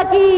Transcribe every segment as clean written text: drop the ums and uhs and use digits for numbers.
माता की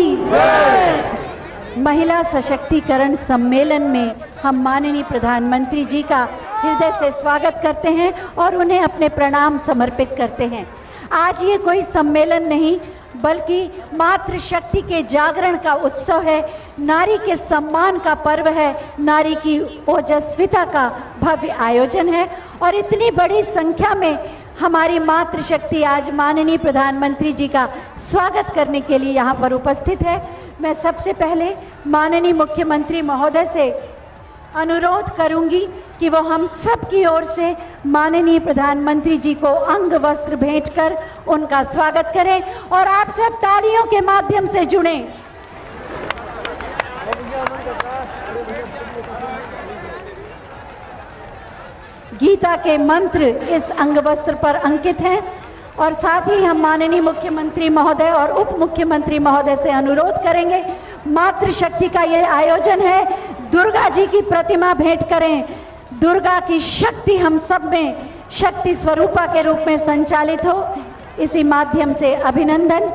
महिला सशक्तिकरण सम्मेलन में हम माननीय प्रधानमंत्री जी का हृदय से स्वागत करते हैं और उन्हें अपने प्रणाम समर्पित करते हैं। आज ये कोई सम्मेलन नहीं बल्कि मातृशक्ति के जागरण का उत्सव है, नारी के सम्मान का पर्व है, नारी की ओजस्विता का भव्य आयोजन है। और इतनी बड़ी संख्या में हमारी मातृशक्ति आज माननीय प्रधानमंत्री जी का स्वागत करने के लिए यहाँ पर उपस्थित है। मैं सबसे पहले माननीय मुख्यमंत्री महोदय से अनुरोध करूंगी कि वो हम सब की ओर से माननीय प्रधानमंत्री जी को अंग वस्त्र भेंट कर उनका स्वागत करें और आप सब तालियों के माध्यम से जुड़ें। गीता के मंत्र इस अंग वस्त्र पर अंकित हैं और साथ ही हम माननीय मुख्यमंत्री महोदय और उप मुख्यमंत्री महोदय से अनुरोध करेंगे, मातृशक्ति का ये आयोजन है, दुर्गा जी की प्रतिमा भेंट करें। दुर्गा की शक्ति हम सब में शक्ति स्वरूपा के रूप में संचालित हो, इसी माध्यम से अभिनंदन।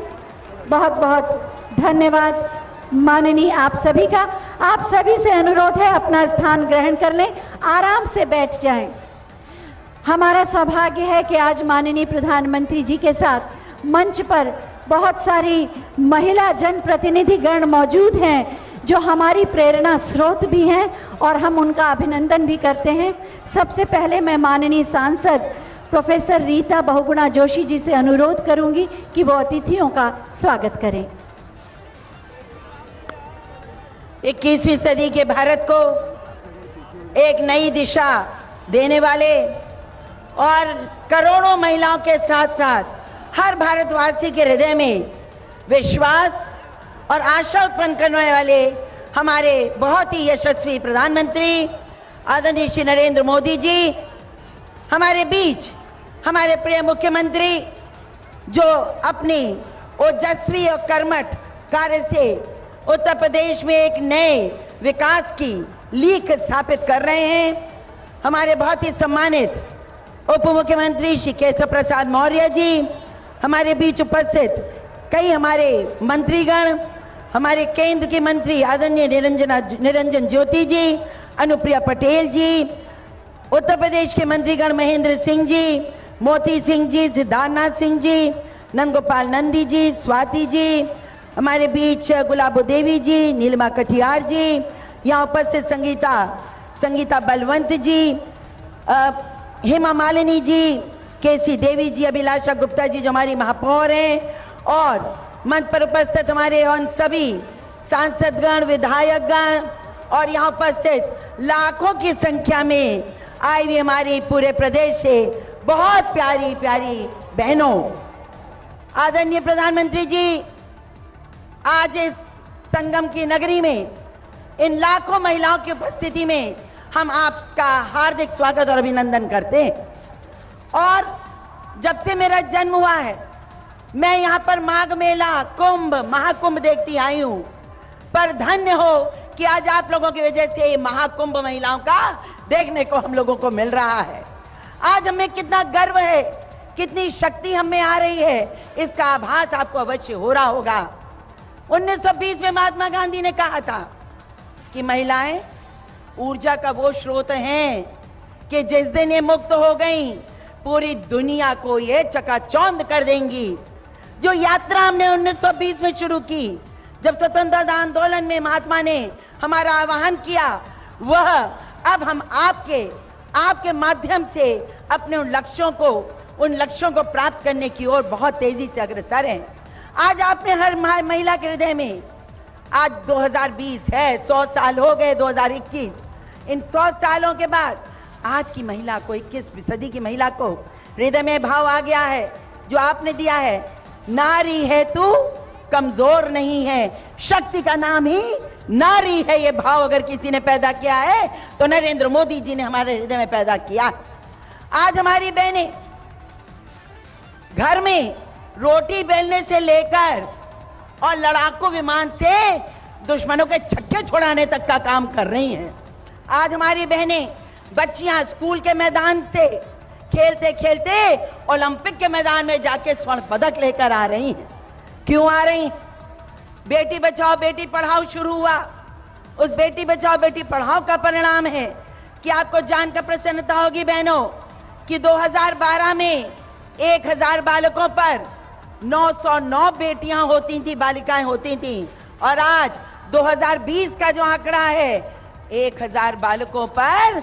बहुत बहुत धन्यवाद माननीय आप सभी का। आप सभी से अनुरोध है अपना स्थान ग्रहण कर लें, आराम से बैठ जाएं। हमारा सौभाग्य है कि आज माननीय प्रधानमंत्री जी के साथ मंच पर बहुत सारी महिला जनप्रतिनिधि गण मौजूद हैं जो हमारी प्रेरणा स्रोत भी हैं और हम उनका अभिनंदन भी करते हैं। सबसे पहले मैं माननीय सांसद प्रोफेसर रीता बहुगुणा जोशी जी से अनुरोध करूंगी कि वो अतिथियों का स्वागत करें। 21वीं सदी के भारत को एक नई दिशा देने वाले और करोड़ों महिलाओं के साथ साथ हर भारतवासी के हृदय में विश्वास और आशा उत्पन्न करने वाले हमारे बहुत ही यशस्वी प्रधानमंत्री आदरणीय श्री नरेंद्र मोदी जी हमारे बीच, हमारे प्रिय मुख्यमंत्री जो अपनी ओजस्वी और कर्मठ कार्य से उत्तर प्रदेश में एक नए विकास की लीक स्थापित कर रहे हैं। हमारे बहुत ही सम्मानित उप मुख्यमंत्री श्री केशव प्रसाद मौर्य जी, हमारे बीच उपस्थित कई हमारे मंत्रीगण, हमारे केंद्र के मंत्री आदरणीय निरंजन ज्योति जी, अनुप्रिया पटेल जी, उत्तर प्रदेश के मंत्रीगण महेंद्र सिंह जी, मोती सिंह जी, सिद्धार्थनाथ सिंह जी, नंदगोपाल नंदी जी, स्वाति जी, हमारे बीच गुलाबो देवी जी, नीलिमा कटियार जी, यहाँ उपस्थित संगीता बलवंत जी, हेमा मालिनी जी, केसी देवी जी, अभिलाषा गुप्ता जी जो हमारी महापौर हैं, और मंच पर उपस्थित हमारे उन सभी सांसदगण, विधायकगण और यहाँ उपस्थित लाखों की संख्या में आई हुई हमारी पूरे प्रदेश से बहुत प्यारी प्यारी बहनों। आदरणीय प्रधानमंत्री जी, आज इस संगम की नगरी में इन लाखों महिलाओं की उपस्थिति में हम आपका हार्दिक स्वागत और अभिनंदन करते हैं। और जब से मेरा जन्म हुआ है मैं यहाँ पर माघ मेला, कुंभ, महाकुंभ देखती आई हूँ, पर धन्य हो कि आज आप लोगों की वजह से महाकुंभ महिलाओं का देखने को हम लोगों को मिल रहा है। आज हमें कितना गर्व है, कितनी शक्ति हमें आ रही है, इसका आभास आपको अवश्य हो रहा होगा। 1920 में महात्मा गांधी ने कहा था कि महिलाएं ऊर्जा का वो स्रोत हैं कि जिस दिन ये मुक्त हो गई पूरी दुनिया को ये चकाचौंध कर देंगी। जो यात्रा हमने 1920 में शुरू की, जब स्वतंत्रता आंदोलन में महात्मा ने हमारा आह्वान किया, वह अब हम आपके माध्यम से अपने उन लक्ष्यों को प्राप्त करने की ओर बहुत तेजी से अग्रसर हैं। आज आपने हर महिला के हृदय में, आज 2020 है, 100 साल हो गए 2021, इन 100 सालों के बाद आज की महिला को, 21वीं सदी की महिला को हृदय में भाव आ गया है जो आपने दिया है, नारी है तू, कमजोर नहीं है। शक्ति का नाम ही नारी है। ये भाव अगर किसी ने पैदा किया है तो नरेंद्र मोदी जी ने हमारे हृदय में पैदा किया। आज हमारी बहनें घर में रोटी बेलने से लेकर और लड़ाकू विमान से दुश्मनों के छक्के छुड़ाने तक का काम कर रही हैं। आज हमारी बहनें, बच्चियां स्कूल के मैदान से खेलते खेलते ओलंपिक के मैदान में जाके स्वर्ण पदक लेकर आ रही हैं। क्यों आ रही? बेटी बचाओ बेटी पढ़ाओ शुरू हुआ। उस बेटी बचाओ बेटी पढ़ाओ का परिणाम है कि आपको जानकर प्रसन्नता होगी बहनों कि 2012 में 1000 बालकों पर 909 बेटियां होती थी, बालिकाएं होती थी, और आज 2020 का जो आंकड़ा है 1000 बालकों पर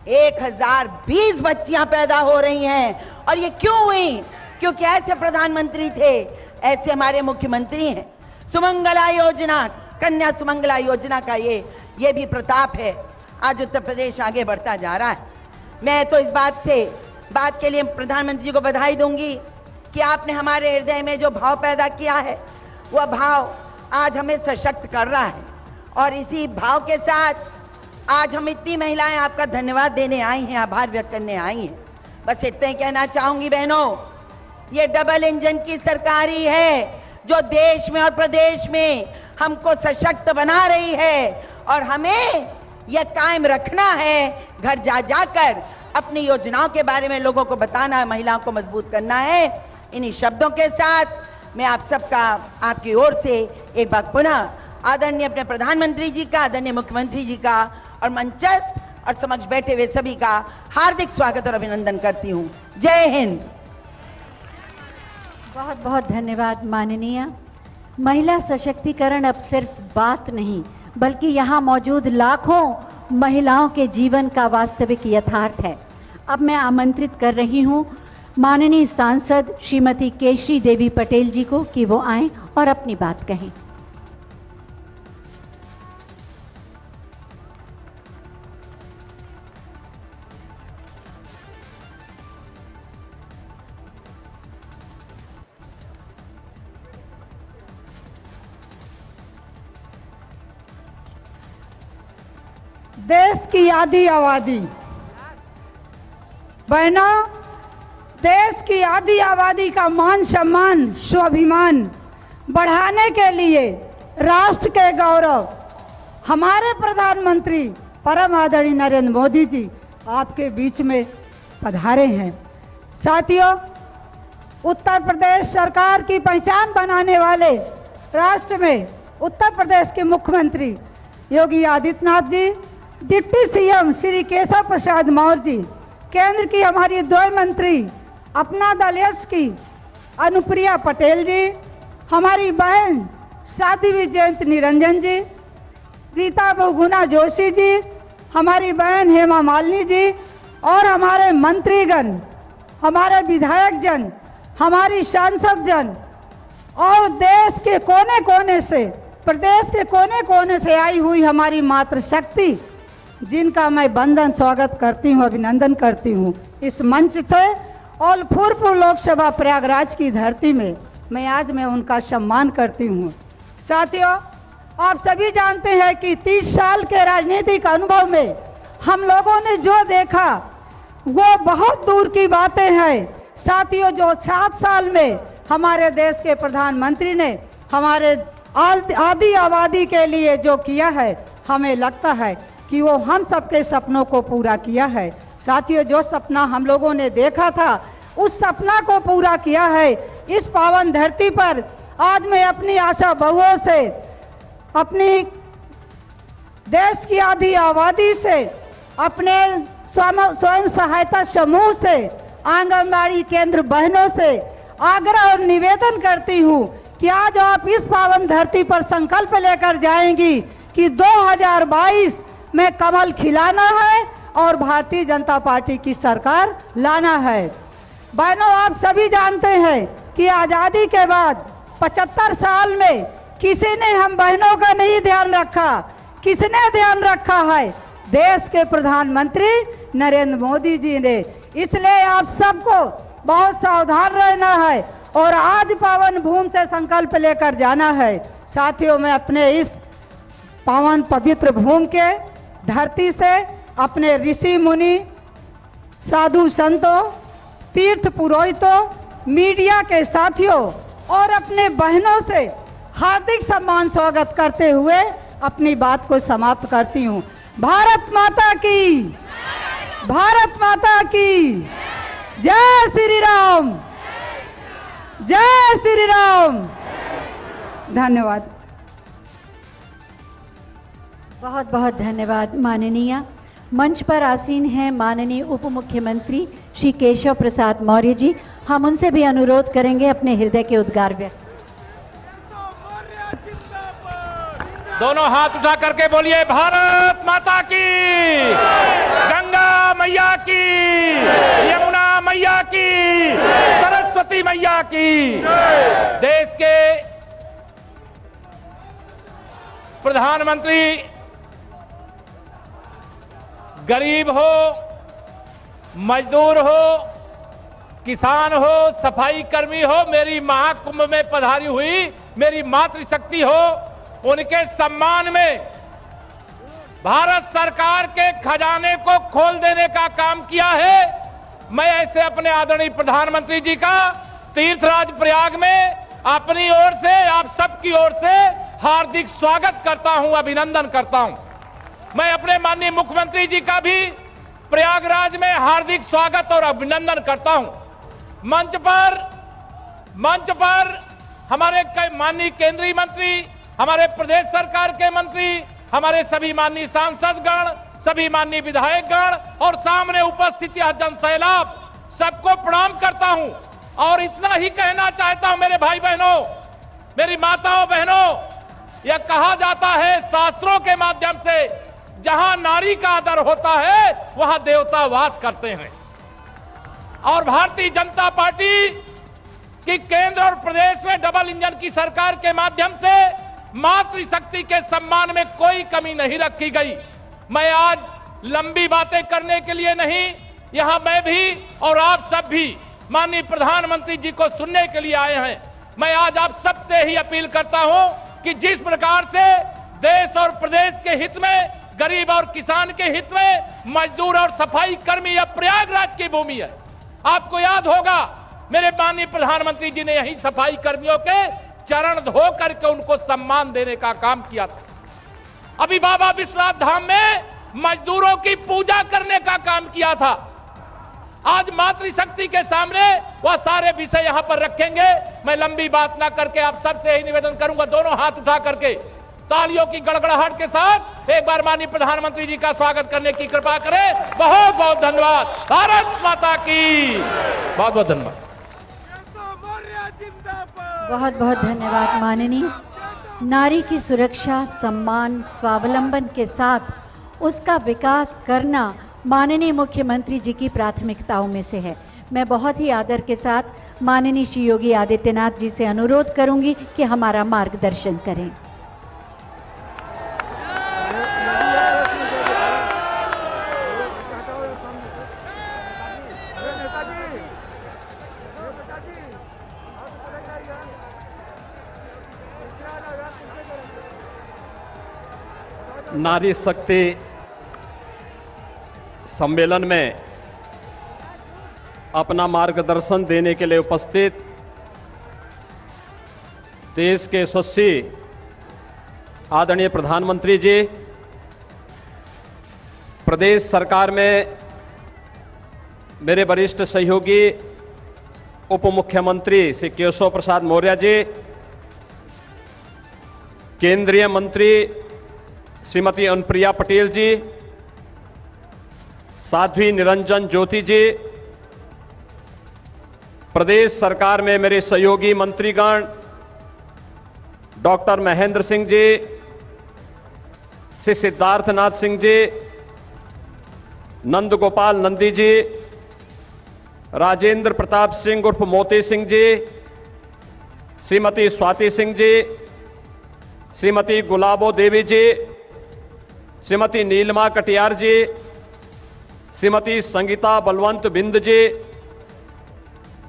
1020 बच्चियां पैदा हो रही हैं। और ये क्यों हुई? क्योंकि ऐसे प्रधानमंत्री थे, ऐसे हमारे मुख्यमंत्री हैं। सुमंगला योजना, कन्या सुमंगला योजना का ये भी प्रताप है। आज उत्तर प्रदेश आगे बढ़ता जा रहा है। मैं तो इस बात के लिए प्रधानमंत्री जी को बधाई दूंगी कि आपने हमारे हृदय में जो भाव पैदा किया है वह भाव आज हमें सशक्त कर रहा है। और इसी भाव के साथ आज हम इतनी महिलाएं आपका धन्यवाद देने आई हैं, आभार व्यक्त करने आई हैं। बस इतना ही कहना चाहूंगी बहनों, ये डबल इंजन की सरकार ही है जो देश में और प्रदेश में हमको सशक्त बना रही है, और हमें यह कायम रखना है। घर जा जाकर अपनी योजनाओं के बारे में लोगों को बताना है, महिलाओं को मजबूत करना है। इन्हीं शब्दों के साथ मैं आप सबका, आपकी ओर से एक बार पुनः आदरणीय अपने प्रधानमंत्री जी का, आदरणीय मुख्यमंत्री जी का और मंचस्थ और समक्ष बैठे हुए सभी का हार्दिक स्वागत और अभिनंदन करती हूं। जय हिंद। बहुत बहुत धन्यवाद माननीय। महिला सशक्तिकरण अब सिर्फ बात नहीं बल्कि यहाँ मौजूद लाखों महिलाओं के जीवन का वास्तविक यथार्थ है। अब मैं आमंत्रित कर रही हूँ माननीय सांसद श्रीमती केशरी देवी पटेल जी को कि वो आएं और अपनी बात कहें। देश की आधी आबादी, बहनों, देश की आधी आबादी का मान सम्मान स्वाभिमान बढ़ाने के लिए राष्ट्र के गौरव हमारे प्रधानमंत्री परम आदरणीय नरेंद्र मोदी जी आपके बीच में पधारे हैं। साथियों, उत्तर प्रदेश सरकार की पहचान बनाने वाले राष्ट्र में उत्तर प्रदेश के मुख्यमंत्री योगी आदित्यनाथ जी, डिप्टी सीएम श्री केशव प्रसाद मौर्य जी, केंद्र की हमारी 2 मंत्री अपना दल यश की अनुप्रिया पटेल जी, हमारी बहन साध्वी जयंत निरंजन जी, रीता बहुगुणा जोशी जी, हमारी बहन हेमा मालिनी जी और हमारे मंत्रीगण, हमारे विधायक जन, हमारी सांसद जन और देश के कोने कोने से, प्रदेश के कोने कोने से आई हुई हमारी मातृशक्ति, जिनका मैं वंदन स्वागत करती हूँ, अभिनंदन करती हूँ। इस मंच से और फूलपुर लोकसभा प्रयागराज की धरती में मैं उनका सम्मान करती हूँ। साथियों, आप सभी जानते हैं कि 30 साल के राजनीतिक अनुभव में हम लोगों ने जो देखा वो बहुत दूर की बातें हैं। साथियों, जो 7 साल में हमारे देश के प्रधानमंत्री ने हमारे आधी आबादी के लिए जो किया है, हमें लगता है कि वो हम सबके सपनों को पूरा किया है। साथियों, जो सपना हम लोगों ने देखा था उस सपना को पूरा किया है। इस पावन धरती पर आज मैं अपनी आशा बहुओं से, अपनी देश की आधी आबादी से, अपने स्वयं सहायता समूह से, आंगनबाड़ी केंद्र बहनों से आग्रह और निवेदन करती हूँ कि आज आप इस पावन धरती पर संकल्प लेकर जाएंगी कि 2022 में कमल खिलाना है और भारतीय जनता पार्टी की सरकार लाना है। बहनों, आप सभी जानते हैं कि आजादी के बाद 75 साल में किसी ने हम बहनों का नहीं ध्यान रखा। किसने ध्यान रखा है? देश के प्रधानमंत्री नरेंद्र मोदी जी ने। इसलिए आप सबको बहुत सावधान रहना है और आज पावन भूमि से संकल्प लेकर जाना है। साथियों, मैं अपने इस पावन पवित्र भूमि के धरती से अपने ऋषि मुनि, साधु संतों, तीर्थ पुरोहितों, मीडिया के साथियों और अपने बहनों से हार्दिक सम्मान स्वागत करते हुए अपनी बात को समाप्त करती हूँ। भारत माता की, भारत माता की जय श्री राम, जय श्री राम। धन्यवाद। बहुत बहुत धन्यवाद माननीय। मंच पर आसीन हैं माननीय उप मुख्यमंत्री श्री केशव प्रसाद मौर्य जी। हम उनसे भी अनुरोध करेंगे अपने हृदय के उद्गार व्यक्त। दोनों हाथ उठा करके बोलिए भारत माता की, गंगा मैया की, यमुना मैया की, सरस्वती मैया की। देश के प्रधानमंत्री गरीब हो, मजदूर हो, किसान हो, सफाई कर्मी हो, मेरी महाकुंभ में पधारी हुई मेरी मातृशक्ति हो, उनके सम्मान में भारत सरकार के खजाने को खोल देने का काम किया है। मैं ऐसे अपने आदरणीय प्रधानमंत्री जी का तीर्थराज प्रयाग में अपनी ओर से, आप सबकी ओर से हार्दिक स्वागत करता हूं, अभिनंदन करता हूं। मैं अपने माननीय मुख्यमंत्री जी का भी प्रयागराज में हार्दिक स्वागत और अभिनंदन करता हूं। मंच पर हमारे माननीय केंद्रीय मंत्री, हमारे प्रदेश सरकार के मंत्री, हमारे सभी माननीय सांसदगण, सभी माननीय विधायकगण और सामने उपस्थित यह जनसैलाब, सबको प्रणाम करता हूं। और इतना ही कहना चाहता हूं मेरे भाई बहनों, मेरी माताओं बहनों, यह कहा जाता है शास्त्रों के माध्यम से, जहां नारी का आदर होता है वहां देवता वास करते हैं। और भारतीय जनता पार्टी की केंद्र और प्रदेश में डबल इंजन की सरकार के माध्यम से मातृशक्ति के सम्मान में कोई कमी नहीं रखी गई। मैं आज लंबी बातें करने के लिए नहीं, यहां मैं भी और आप सब भी माननीय प्रधानमंत्री जी को सुनने के लिए आए हैं। मैं आज आप सबसे ही अपील करता हूं कि जिस प्रकार से देश और प्रदेश के हित में, गरीब और किसान के हित में, मजदूर और सफाई कर्मी, यह प्रयागराज की भूमि है। आपको याद होगा मेरे माननीय प्रधानमंत्री जी ने यही सफाई कर्मियों के चरण धो करके उनको सम्मान देने का काम किया था। अभी बाबा विश्वनाथ धाम में मजदूरों की पूजा करने का काम किया था। आज मातृशक्ति के सामने वह सारे विषय यहां पर रखेंगे। मैं लंबी बात ना करके आप सबसे ही निवेदन करूंगा, दोनों हाथ उठा करके तालियों की गड़गड़ाहट के साथ एक बार माननीय प्रधानमंत्री जी का स्वागत करने की कृपा करें। बहुत बहुत धन्यवाद। भारत माता की बहुत बहुत धन्यवाद। बहुत बहुत धन्यवाद माननीय। नारी की सुरक्षा, सम्मान, स्वावलंबन के साथ उसका विकास करना माननीय मुख्यमंत्री जी की प्राथमिकताओं में से है। मैं बहुत ही आदर के साथ माननीय श्री योगी आदित्यनाथ जी से अनुरोध करूंगी कि हमारा मार्गदर्शन करें। नारी शक्ति सम्मेलन में अपना मार्गदर्शन देने के लिए उपस्थित देश के यशस्वी आदरणीय प्रधानमंत्री जी, प्रदेश सरकार में मेरे वरिष्ठ सहयोगी उप मुख्यमंत्री श्री केशव प्रसाद मौर्य जी, केंद्रीय मंत्री श्रीमती अनुप्रिया पटेल जी, साध्वी निरंजन ज्योति जी, प्रदेश सरकार में मेरे सहयोगी मंत्रीगण डॉक्टर महेंद्र सिंह जी, श्री सिद्धार्थनाथ सिंह जी, नंद गोपाल नंदी जी, राजेंद्र प्रताप सिंह उर्फ मोती सिंह जी, श्रीमती स्वाति सिंह जी, श्रीमती गुलाबो देवी जी, श्रीमती नीलमा कटियार जी, श्रीमती संगीता बलवंत बिंद जी,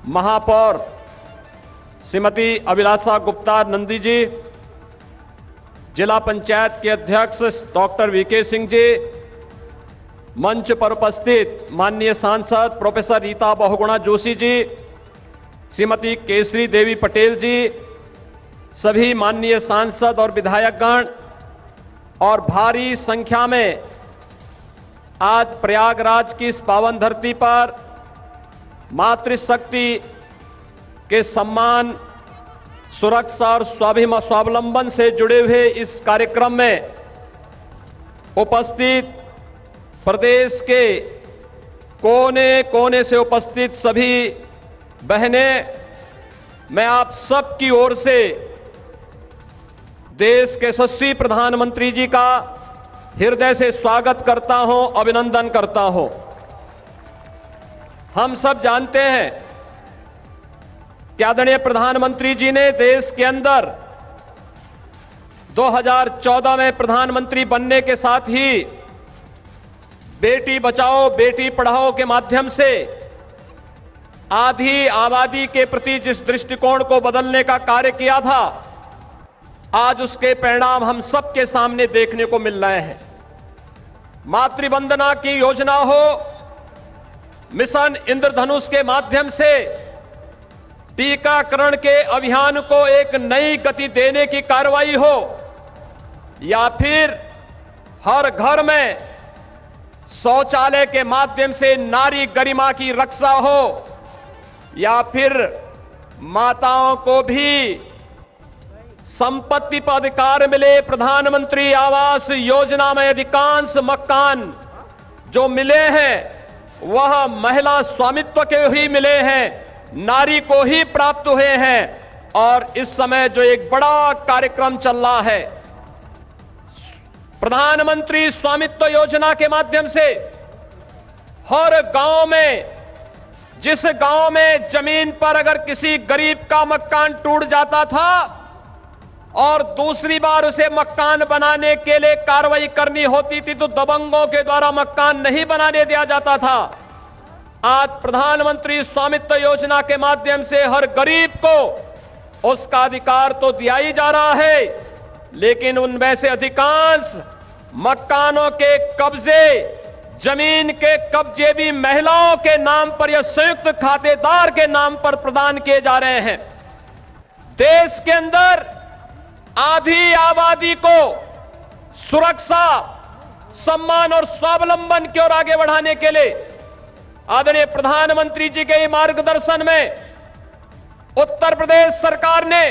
महापौर श्रीमती अभिलाषा गुप्ता नंदी जी, जिला पंचायत के अध्यक्ष डॉक्टर वीके सिंह जी, मंच पर उपस्थित माननीय सांसद प्रोफेसर रीता बहुगुणा जोशी जी, श्रीमती केसरी देवी पटेल जी, सभी माननीय सांसद और विधायकगण और भारी संख्या में आज प्रयागराज की इस पावन धरती पर मातृशक्ति के सम्मान, सुरक्षा और स्वावलंबन से जुड़े हुए इस कार्यक्रम में उपस्थित प्रदेश के कोने कोने से उपस्थित सभी बहनें, मैं आप सबकी ओर से देश के यशस्वी प्रधानमंत्री जी का हृदय से स्वागत करता हूं, अभिनंदन करता हूं। हम सब जानते हैं कि आदरणीय प्रधानमंत्री जी ने देश के अंदर 2014 में प्रधानमंत्री बनने के साथ ही बेटी बचाओ बेटी पढ़ाओ के माध्यम से आधी आबादी के प्रति जिस दृष्टिकोण को बदलने का कार्य किया था, आज उसके परिणाम हम सबके सामने देखने को मिल रहे हैं। मातृवंदना की योजना हो, मिशन इंद्रधनुष के माध्यम से टीकाकरण के अभियान को एक नई गति देने की कार्रवाई हो, या फिर हर घर में शौचालय के माध्यम से नारी गरिमा की रक्षा हो, या फिर माताओं को भी संपत्ति पर अधिकार मिले। प्रधानमंत्री आवास योजना में अधिकांश मकान जो मिले हैं वह महिला स्वामित्व के ही मिले हैं, नारी को ही प्राप्त हुए हैं। और इस समय जो एक बड़ा कार्यक्रम चल रहा है, प्रधानमंत्री स्वामित्व योजना के माध्यम से हर गांव में, जिस गांव में जमीन पर अगर किसी गरीब का मकान टूट जाता था और दूसरी बार उसे मकान बनाने के लिए कार्रवाई करनी होती थी तो दबंगों के द्वारा मकान नहीं बनाने दिया जाता था, आज प्रधानमंत्री स्वामित्व योजना के माध्यम से हर गरीब को उसका अधिकार तो दिया ही जा रहा है, लेकिन उनमें से अधिकांश मकानों के कब्जे, जमीन के कब्जे भी महिलाओं के नाम पर या संयुक्त खातेदार के नाम पर प्रदान किए जा रहे हैं। देश के अंदर आधी आबादी को सुरक्षा, सम्मान और स्वावलंबन की ओर आगे बढ़ाने के लिए आदरणीय प्रधानमंत्री जी के मार्गदर्शन में उत्तर प्रदेश सरकार ने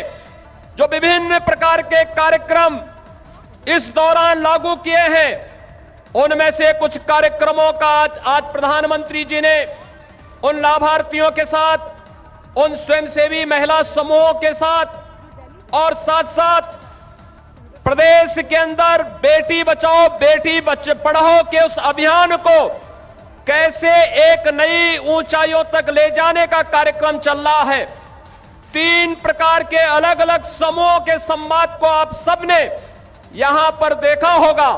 जो विभिन्न प्रकार के कार्यक्रम इस दौरान लागू किए हैं, उनमें से कुछ कार्यक्रमों का आज प्रधानमंत्री जी ने उन लाभार्थियों के साथ, उन स्वयंसेवी महिला समूहों के साथ और साथ साथ प्रदेश के अंदर बेटी बचाओ बेटी पढ़ाओ के उस अभियान को कैसे एक नई ऊंचाइयों तक ले जाने का कार्यक्रम चल रहा है। 3 प्रकार के अलग अलग समूहों के संवाद को आप सबने यहां पर देखा होगा,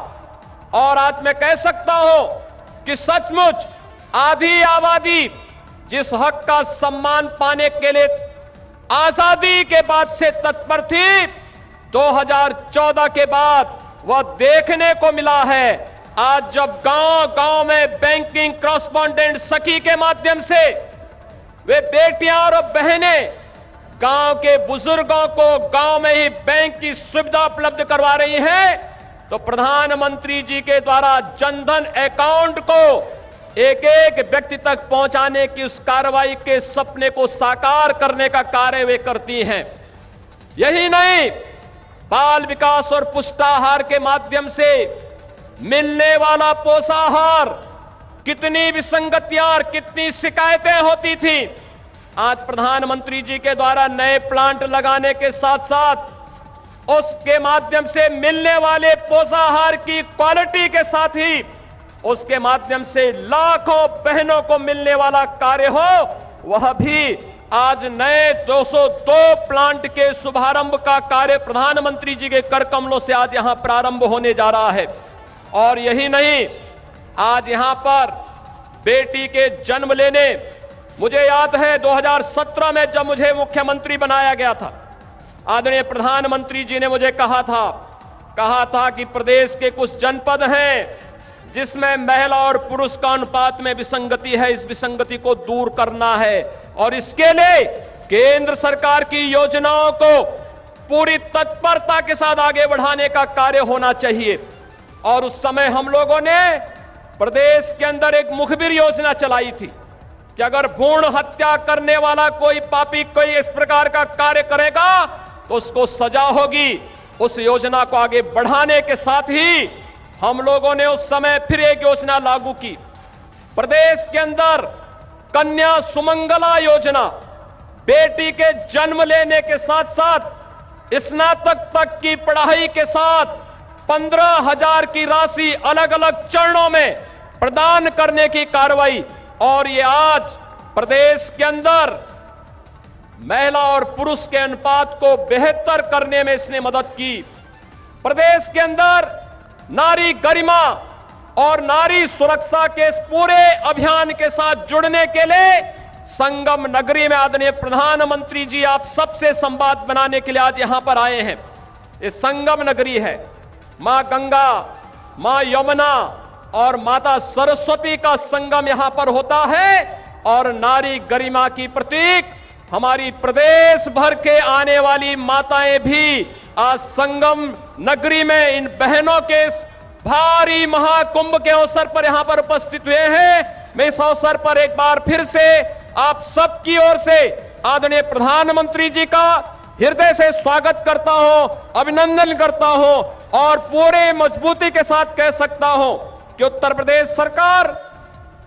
और आज मैं कह सकता हूं कि सचमुच आधी आबादी जिस हक का सम्मान पाने के लिए आजादी के बाद से तत्पर थी, 2014 के बाद वह देखने को मिला है। आज जब गांव-गांव में बैंकिंग कॉरेस्पॉन्डेंट सखी के माध्यम से वे बेटियां और बहनें गांव के बुजुर्गों को गांव में ही बैंक की सुविधा उपलब्ध करवा रही हैं, तो प्रधानमंत्री जी के द्वारा जनधन अकाउंट को एक एक व्यक्ति तक पहुंचाने की उस कार्रवाई के सपने को साकार करने का कार्य वे करती हैं। यही नहीं, बाल विकास और पुष्टाहार के माध्यम से मिलने वाला पोषाहार, कितनी विसंगतियां और कितनी शिकायतें होती थी, आज प्रधानमंत्री जी के द्वारा नए प्लांट लगाने के साथ साथ उसके माध्यम से मिलने वाले पोषाहार की क्वालिटी के साथ ही उसके माध्यम से लाखों बहनों को मिलने वाला कार्य हो, वह भी आज नए 202 प्लांट के शुभारंभ का कार्य प्रधानमंत्री जी के कर कमलों से आज यहां प्रारंभ होने जा रहा है। और यही नहीं, आज यहां पर बेटी के जन्म लेने, मुझे याद है 2017 में जब मुझे मुख्यमंत्री बनाया गया था, आदरणीय प्रधानमंत्री जी ने मुझे कहा था कि प्रदेश के कुछ जनपद हैं जिसमें महिला और पुरुष का अनुपात में विसंगति है, इस विसंगति को दूर करना है और इसके लिए केंद्र सरकार की योजनाओं को पूरी तत्परता के साथ आगे बढ़ाने का कार्य होना चाहिए। और उस समय हम लोगों ने प्रदेश के अंदर एक मुखबिर योजना चलाई थी कि अगर भ्रूण हत्या करने वाला कोई पापी कोई इस प्रकार का कार्य करेगा तो उसको सजा होगी। उस योजना को आगे बढ़ाने के साथ ही हम लोगों ने उस समय फिर एक योजना लागू की। प्रदेश के अंदर कन्या सुमंगला योजना, बेटी के जन्म लेने के साथ साथ स्नातक तक की पढ़ाई के साथ 15,000 की राशि अलग अलग चरणों में प्रदान करने की कार्रवाई, और ये आज प्रदेश के अंदर महिला और पुरुष के अनुपात को बेहतर करने में इसने मदद की। प्रदेश के अंदर नारी गरिमा और नारी सुरक्षा के इस पूरे अभियान के साथ जुड़ने के लिए संगम नगरी में आदरणीय प्रधानमंत्री जी आप सबसे संवाद बनाने के लिए आज यहां पर आए हैं। ये संगम नगरी है, मां गंगा, मां यमुना और माता सरस्वती का संगम यहां पर होता है, और नारी गरिमा की प्रतीक हमारी प्रदेश भर के आने वाली माताएं भी आज संगम नगरी में इन बहनों के इस भारी महाकुंभ के अवसर पर यहां पर उपस्थित हुए हैं। मैं इस अवसर पर एक बार फिर से आप सबकी ओर से आदरणीय प्रधानमंत्री जी का हृदय से स्वागत करता हूं, अभिनंदन करता हूं, और पूरे मजबूती के साथ कह सकता हूं कि उत्तर प्रदेश सरकार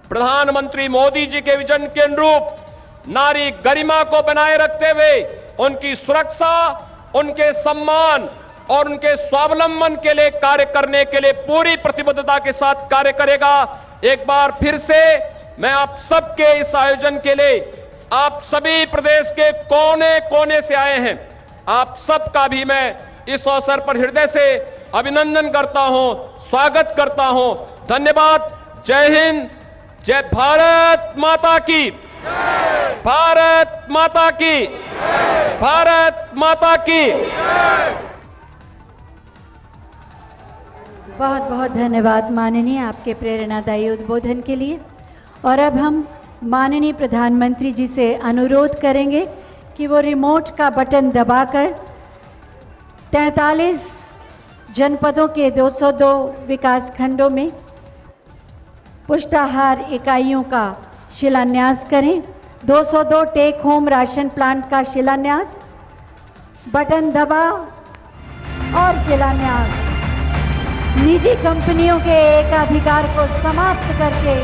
प्रधानमंत्री मोदी जी के विजन के अनुरूप नारी गरिमा को बनाए रखते हुए उनकी सुरक्षा, उनके सम्मान और उनके स्वावलंबन के लिए कार्य करने के लिए पूरी प्रतिबद्धता के साथ कार्य करेगा। एक बार फिर से मैं आप सबके इस आयोजन के लिए, आप सभी प्रदेश के कोने कोने से आए हैं, आप सबका भी मैं इस अवसर पर हृदय से अभिनंदन करता हूं, स्वागत करता हूं। धन्यवाद। जय हिंद, जय भारत माता की, भारत माता की, भारत माता की। बहुत बहुत धन्यवाद माननीय आपके प्रेरणादायी उद्बोधन के लिए। और अब हम माननीय प्रधानमंत्री जी से अनुरोध करेंगे कि वो रिमोट का बटन दबाकर 43 जनपदों के 202 विकास खंडों में पुष्टाहार इकाइयों का शिलान्यास करें। 202 टेक होम राशन प्लांट का शिलान्यास। बटन दबा और शिलान्यास। निजी कंपनियों के एकाधिकार को समाप्त करके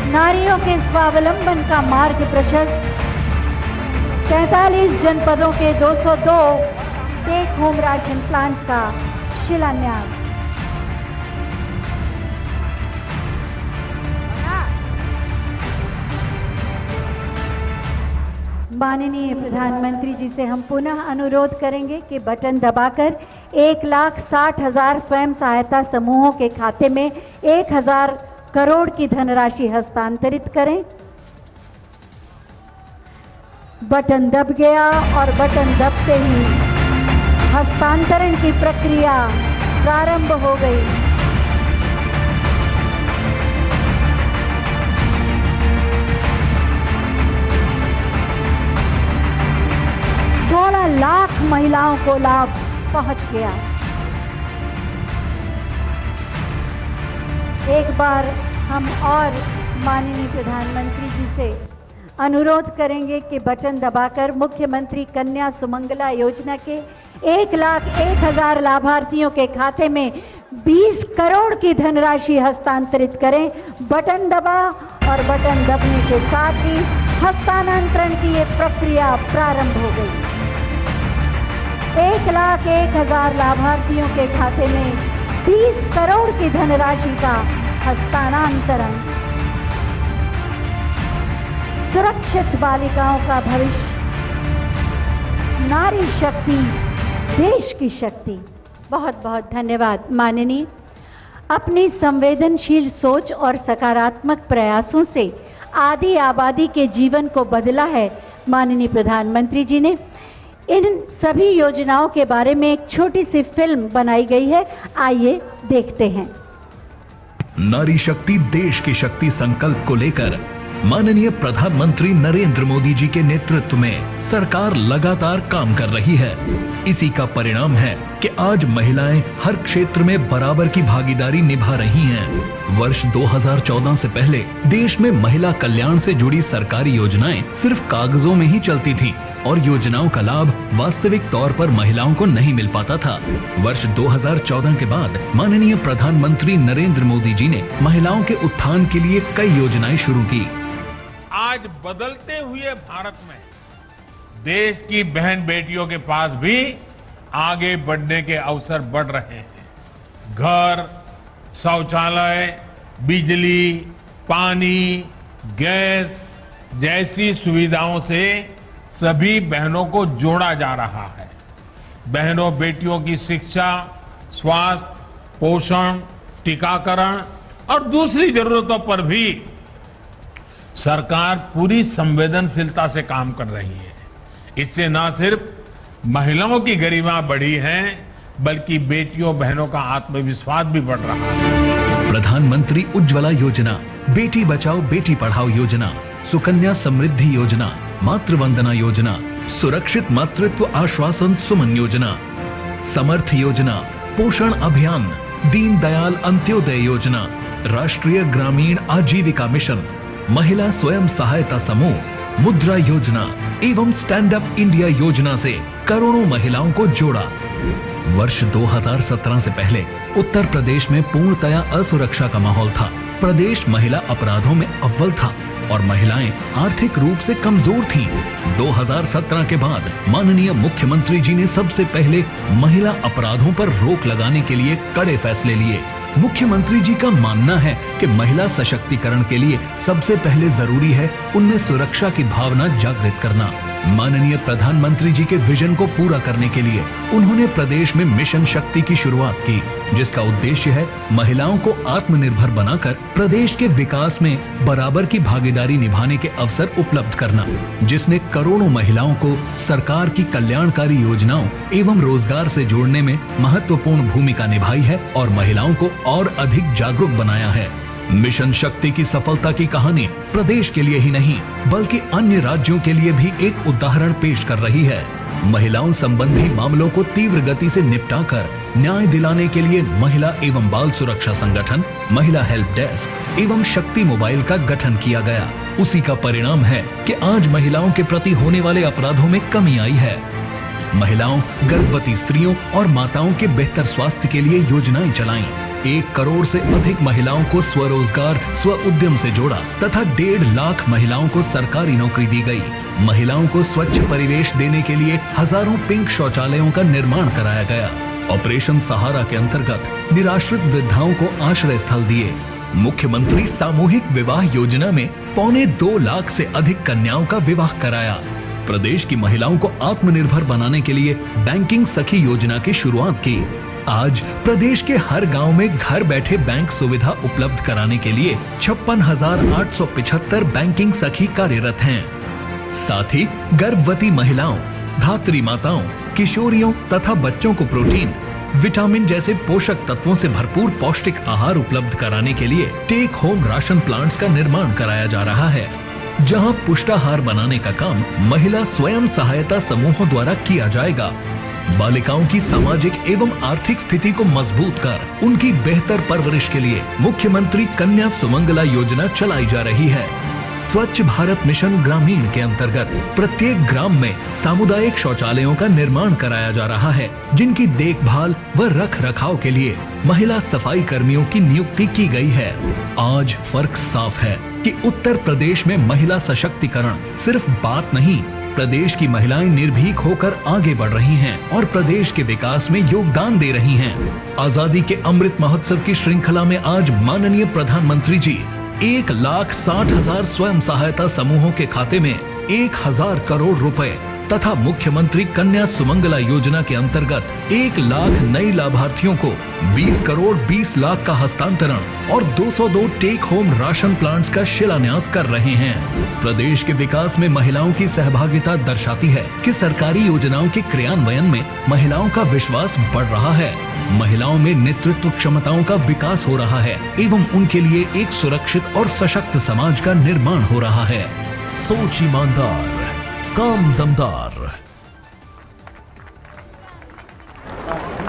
नारियों के स्वावलंबन का मार्ग प्रशस्त। 43 जनपदों के 202 टेक होम राशन प्लांट का शिलान्यास। माननीय प्रधानमंत्री जी से हम पुनः अनुरोध करेंगे कि बटन दबाकर 1,60,000 स्वयं सहायता समूहों के खाते में 1,000 करोड़ की धनराशि हस्तांतरित करें। बटन दब गया और बटन दबते ही हस्तांतरण की प्रक्रिया प्रारंभ हो गई। लाख महिलाओं को लाभ पहुंच गया। एक बार हम और माननीय प्रधानमंत्री जी से अनुरोध करेंगे कि बटन दबाकर मुख्यमंत्री कन्या सुमंगला योजना के 1,01,000 लाभार्थियों के खाते में 20 करोड़ की धनराशि हस्तांतरित करें। बटन दबा और बटन दबने के साथ ही हस्तांतरण की ये प्रक्रिया प्रारंभ हो गई। 1,01,000 लाभार्थियों के खाते में 20 करोड़ की धनराशि का हस्तांतरण। सुरक्षित बालिकाओं का भविष्य, नारी शक्ति, देश की शक्ति। बहुत बहुत धन्यवाद माननीय। अपनी संवेदनशील सोच और सकारात्मक प्रयासों से आदि आबादी के जीवन को बदला है माननीय प्रधानमंत्री जी ने। इन सभी योजनाओं के बारे में एक छोटी सी फिल्म बनाई गई है, आइए देखते हैं। नारी शक्ति देश की शक्ति संकल्प को लेकर माननीय प्रधानमंत्री नरेंद्र मोदी जी के नेतृत्व में सरकार लगातार काम कर रही है। इसी का परिणाम है कि आज महिलाएं हर क्षेत्र में बराबर की भागीदारी निभा रही हैं। वर्ष 2014 से पहले देश में महिला कल्याण से जुड़ी सरकारी योजनाएं सिर्फ कागजों में ही चलती थीं और योजनाओं का लाभ वास्तविक तौर पर महिलाओं को नहीं मिल पाता था। वर्ष 2014 के बाद माननीय प्रधानमंत्री नरेंद्र मोदी जी ने महिलाओं के उत्थान के लिए कई योजनाएं शुरू की। आज बदलते हुए भारत में देश की बहन बेटियों के पास भी आगे बढ़ने के अवसर बढ़ रहे हैं। घर, शौचालय, बिजली, पानी, गैस जैसी सुविधाओं से सभी बहनों को जोड़ा जा रहा है। बहनों बेटियों की शिक्षा, स्वास्थ्य, पोषण, टीकाकरण और दूसरी जरूरतों पर भी सरकार पूरी संवेदनशीलता से काम कर रही है। इससे न सिर्फ महिलाओं की गरिमा बढ़ी है, बल्कि बेटियों बहनों का आत्मविश्वास भी बढ़ रहा है। प्रधानमंत्री उज्ज्वला योजना, बेटी बचाओ बेटी पढ़ाओ योजना, सुकन्या समृद्धि योजना, मातृ वंदना योजना, सुरक्षित मातृत्व आश्वासन सुमन योजना, समर्थ योजना, पोषण अभियान, दीनदयाल अंत्योदय योजना, राष्ट्रीय ग्रामीण आजीविका मिशन, महिला स्वयं सहायता समूह, मुद्रा योजना एवं स्टैंड अप इंडिया योजना से करोड़ों महिलाओं को जोड़ा। वर्ष 2017 से पहले उत्तर प्रदेश में पूर्णतया असुरक्षा का माहौल था। प्रदेश महिला अपराधों में अव्वल था और महिलाएं आर्थिक रूप से कमजोर थीं। 2017 के बाद माननीय मुख्यमंत्री जी ने सबसे पहले महिला अपराधों पर रोक लगाने के लिए कड़े फैसले लिए। मुख्यमंत्री जी का मानना है कि महिला सशक्तिकरण के लिए सबसे पहले जरूरी है उनमें सुरक्षा की भावना जागृत करना। माननीय प्रधानमंत्री जी के विजन को पूरा करने के लिए उन्होंने प्रदेश में मिशन शक्ति की शुरुआत की, जिसका उद्देश्य है महिलाओं को आत्मनिर्भर बनाकर प्रदेश के विकास में बराबर की भागीदारी निभाने के अवसर उपलब्ध करना, जिसने करोड़ों महिलाओं को सरकार की कल्याणकारी योजनाओं एवं रोजगार से जोड़ने में महत्वपूर्ण भूमिका निभाई है और महिलाओं को और अधिक जागरूक बनाया है। मिशन शक्ति की सफलता की कहानी प्रदेश के लिए ही नहीं बल्कि अन्य राज्यों के लिए भी एक उदाहरण पेश कर रही है। महिलाओं संबंधी मामलों को तीव्र गति से निपटाकर न्याय दिलाने के लिए महिला एवं बाल सुरक्षा संगठन, महिला हेल्प डेस्क एवं शक्ति मोबाइल का गठन किया गया। उसी का परिणाम है कि आज महिलाओं के प्रति होने वाले अपराधों में कमी आई है। महिलाओं, गर्भवती स्त्रियों और माताओं के बेहतर स्वास्थ्य के लिए योजनाएं चलाईं। 1 करोड़ से अधिक महिलाओं को स्वरोजगार, स्व उद्यम से जोड़ा तथा 1.5 लाख महिलाओं को सरकारी नौकरी दी गई। महिलाओं को स्वच्छ परिवेश देने के लिए हजारों पिंक शौचालयों का निर्माण कराया गया। ऑपरेशन सहारा के अंतर्गत निराश्रित वृद्धाओं को आश्रय स्थल दिए। मुख्यमंत्री सामूहिक विवाह योजना में 2.25 लाख से अधिक कन्याओं का विवाह कराया। प्रदेश की महिलाओं को आत्मनिर्भर बनाने के लिए बैंकिंग सखी योजना की शुरुआत की। आज प्रदेश के हर गांव में घर बैठे बैंक सुविधा उपलब्ध कराने के लिए 56,875 बैंकिंग सखी कार्यरत हैं। साथ ही गर्भवती महिलाओं, धात्री माताओं, किशोरियों तथा बच्चों को प्रोटीन, विटामिन जैसे पोषक तत्वों से भरपूर पौष्टिक आहार उपलब्ध कराने के लिए टेक होम राशन प्लांट्स का निर्माण कराया जा रहा है, जहां पुष्टाहार बनाने का काम महिला स्वयं सहायता समूहों द्वारा किया जाएगा। बालिकाओं की सामाजिक एवं आर्थिक स्थिति को मजबूत कर उनकी बेहतर परवरिश के लिए मुख्यमंत्री कन्या सुमंगला योजना चलाई जा रही है। स्वच्छ भारत मिशन ग्रामीण के अंतर्गत प्रत्येक ग्राम में सामुदायिक शौचालयों का निर्माण कराया जा रहा है, जिनकी देखभाल व रख रखाव के लिए महिला सफाई कर्मियों की नियुक्ति की गई है। आज फर्क साफ है कि उत्तर प्रदेश में महिला सशक्तिकरण सिर्फ बात नहीं, प्रदेश की महिलाएं निर्भीक होकर आगे बढ़ रही हैं और प्रदेश के विकास में योगदान दे रही हैं। आजादी के अमृत महोत्सव की श्रृंखला में आज माननीय प्रधानमंत्री जी 1,60,000 स्वयं सहायता समूहों के खाते में 1000 करोड़ रुपए तथा मुख्यमंत्री कन्या सुमंगला योजना के अंतर्गत 1 लाख नए लाभार्थियों को 20 करोड़ 20 लाख का हस्तांतरण और 202 टेक होम राशन प्लांट्स का शिलान्यास कर रहे हैं। प्रदेश के विकास में महिलाओं की सहभागिता दर्शाती है कि सरकारी योजनाओं के क्रियान्वयन में महिलाओं का विश्वास बढ़ रहा है। महिलाओं में नेतृत्व क्षमताओं का विकास हो रहा है एवं उनके लिए एक सुरक्षित और सशक्त समाज का निर्माण हो रहा है। सोच ईमानदार, काम दमदार।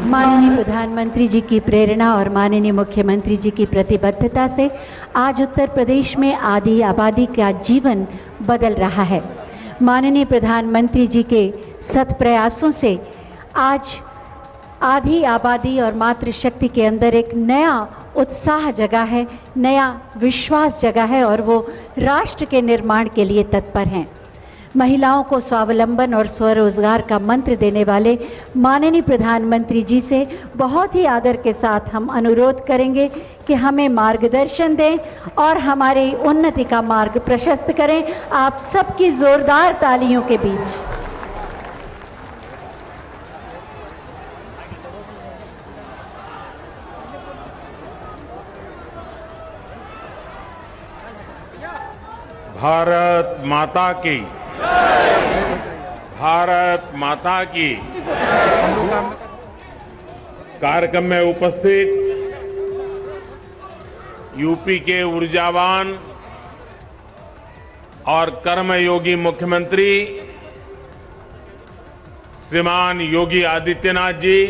माननीय प्रधानमंत्री जी की प्रेरणा और माननीय मुख्यमंत्री जी की प्रतिबद्धता से आज उत्तर प्रदेश में आधी आबादी का जीवन बदल रहा है। माननीय प्रधानमंत्री जी के सत प्रयासों से आज आधी आबादी और मातृशक्ति के अंदर एक नया उत्साह जगा है, नया विश्वास जगा है और वो राष्ट्र के निर्माण के लिए तत्पर हैं। महिलाओं को स्वावलंबन और स्वरोजगार का मंत्र देने वाले माननीय प्रधानमंत्री जी से बहुत ही आदर के साथ हम अनुरोध करेंगे कि हमें मार्गदर्शन दें और हमारी उन्नति का मार्ग प्रशस्त करें। आप सबकी जोरदार तालियों के बीच। भारत माता की, भारत माता की। कार्यक्रम में उपस्थित यूपी के ऊर्जावान और कर्मयोगी मुख्यमंत्री श्रीमान योगी आदित्यनाथ जी,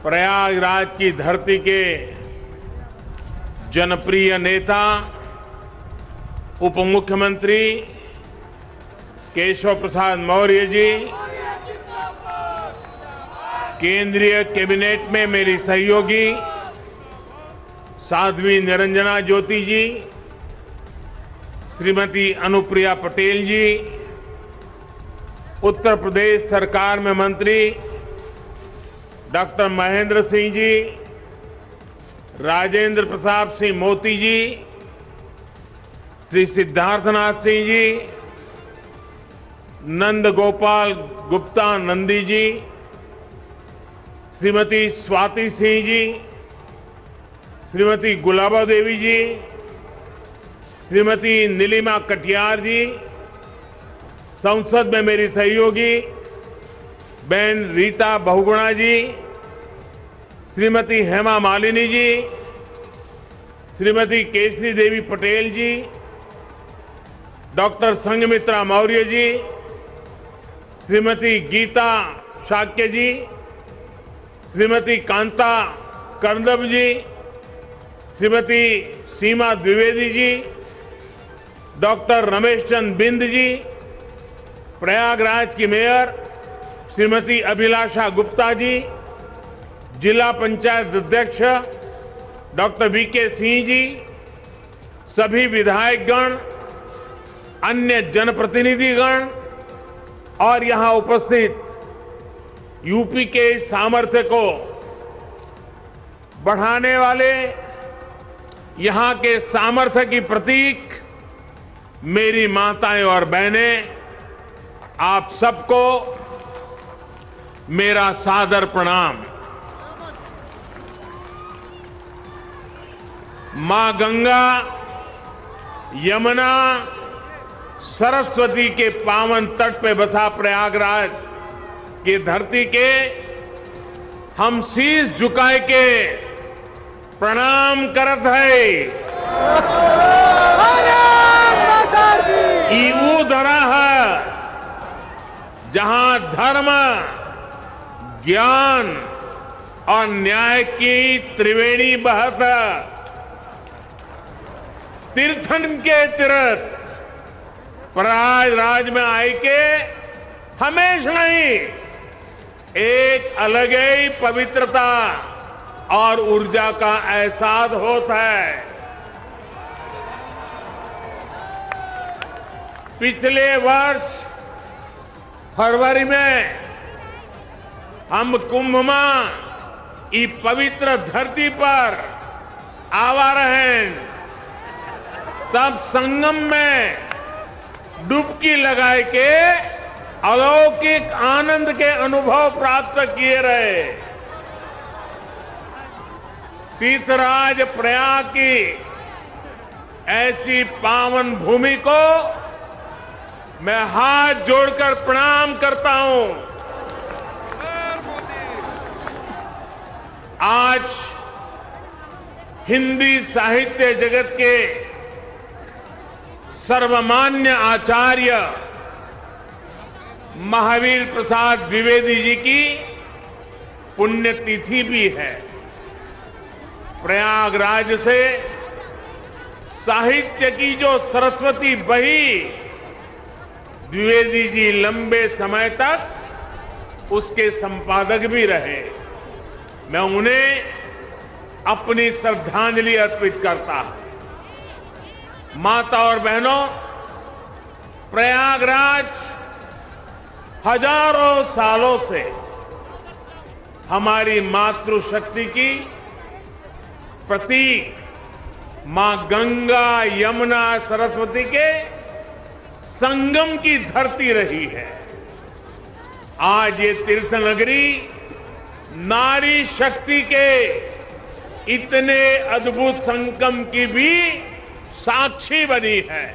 प्रयागराज की धरती के जनप्रिय नेता उप मुख्यमंत्री केशव प्रसाद मौर्य जी, केंद्रीय कैबिनेट में मेरी सहयोगी साध्वी निरंजना ज्योति जी, श्रीमती अनुप्रिया पटेल जी, उत्तर प्रदेश सरकार में मंत्री डॉक्टर महेंद्र सिंह जी, राजेंद्र प्रताप सिंह मोती जी, श्री सिद्धार्थनाथ सिंह जी, नंद गोपाल गुप्ता नंदी जी, श्रीमती स्वाति सिंह जी, श्रीमती गुलाबा देवी जी, श्रीमती नीलिमा कटियार जी, संसद में मेरी सहयोगी बहन रीता बहुगुणा जी, श्रीमती हेमा मालिनी जी, श्रीमती केशरी देवी पटेल जी, डॉक्टर संघमित्रा मौर्य जी, श्रीमती गीता शाक्य जी, श्रीमती कांता कर्दम जी, श्रीमती सीमा द्विवेदी जी, डॉक्टर रमेश चंद बिंद जी, प्रयागराज की मेयर श्रीमती अभिलाषा गुप्ता जी, जिला पंचायत अध्यक्ष डॉक्टर वीके सिंह जी, सभी विधायकगण, अन्य जनप्रतिनिधिगण और यहां उपस्थित यूपी के सामर्थ्य को बढ़ाने वाले यहां के सामर्थ्य की प्रतीक मेरी माताएं और बहनें, आप सबको मेरा सादर प्रणाम। मां गंगा, यमुना, सरस्वती के पावन तट पे बसा प्रयागराज की धरती के हम शीश झुकाए के प्रणाम करत है। ईऊ धरा है जहां धर्म, ज्ञान और न्याय की त्रिवेणी बहत, तीर्थन के तीर्थ प्रयागराज में आए के हमेशा ही एक अलग ही पवित्रता और ऊर्जा का एहसास होता है। पिछले वर्ष फरवरी में हम कुंभ में इस पवित्र धरती पर आवा रहे, तब संगम में डुबकी लगाए के अलौकिक आनंद के अनुभव प्राप्त किए रहे। तीर्थराज प्रयाग की ऐसी पावन भूमि को मैं हाथ जोड़कर प्रणाम करता हूं। आज हिंदी साहित्य जगत के सर्वमान्य आचार्य महावीर प्रसाद द्विवेदी जी की पुण्यतिथि भी है। प्रयागराज से साहित्य की जो सरस्वती बही, द्विवेदी जी लंबे समय तक उसके संपादक भी रहे। मैं उन्हें अपनी श्रद्धांजलि अर्पित करता हूं। माता और बहनों, प्रयागराज हजारों सालों से हमारी मातृशक्ति की प्रतीक मां गंगा, यमुना, सरस्वती के संगम की धरती रही है। आज ये तीर्थ नगरी नारी शक्ति के इतने अद्भुत संगम की भी साक्षी बनी है।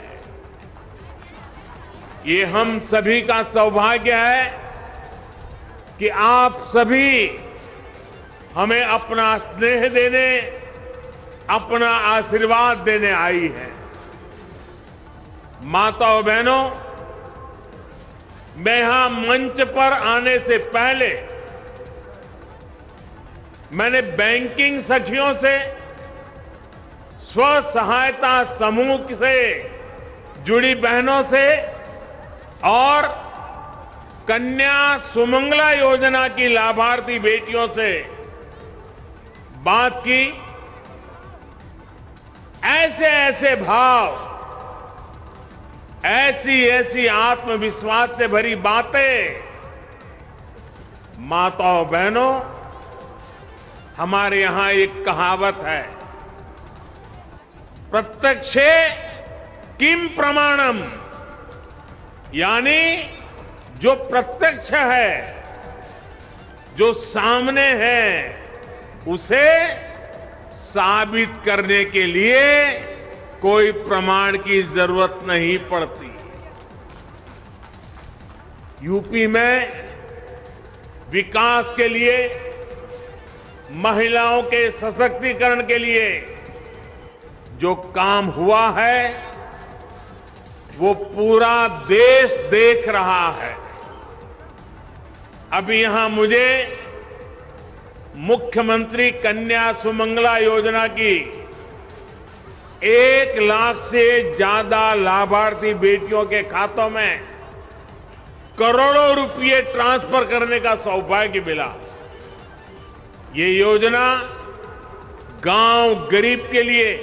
ये हम सभी का सौभाग्य है कि आप सभी हमें अपना स्नेह देने, अपना आशीर्वाद देने आई हैं। माताओं बहनों, मैं यहां मंच पर आने से पहले मैंने बैंकिंग सखियों से, स्व सहायता समूह से जुड़ी बहनों से और कन्या सुमंगला योजना की लाभार्थी बेटियों से बात की। ऐसे ऐसे भाव, ऐसी ऐसी आत्मविश्वास से भरी बातें, माताओं बहनों, हमारे यहां एक कहावत है, प्रत्यक्षे किम प्रमाणम, यानी जो प्रत्यक्ष है, जो सामने है, उसे साबित करने के लिए कोई प्रमाण की जरूरत नहीं पड़ती। यूपी में विकास के लिए, महिलाओं के सशक्तिकरण के लिए जो काम हुआ है वो पूरा देश देख रहा है। अभी यहां मुझे मुख्यमंत्री कन्या सुमंगला योजना की 1 लाख से ज्यादा लाभार्थी बेटियों के खातों में करोड़ों रुपए ट्रांसफर करने का सौभाग्य मिला। ये योजना गांव गरीब के लिए,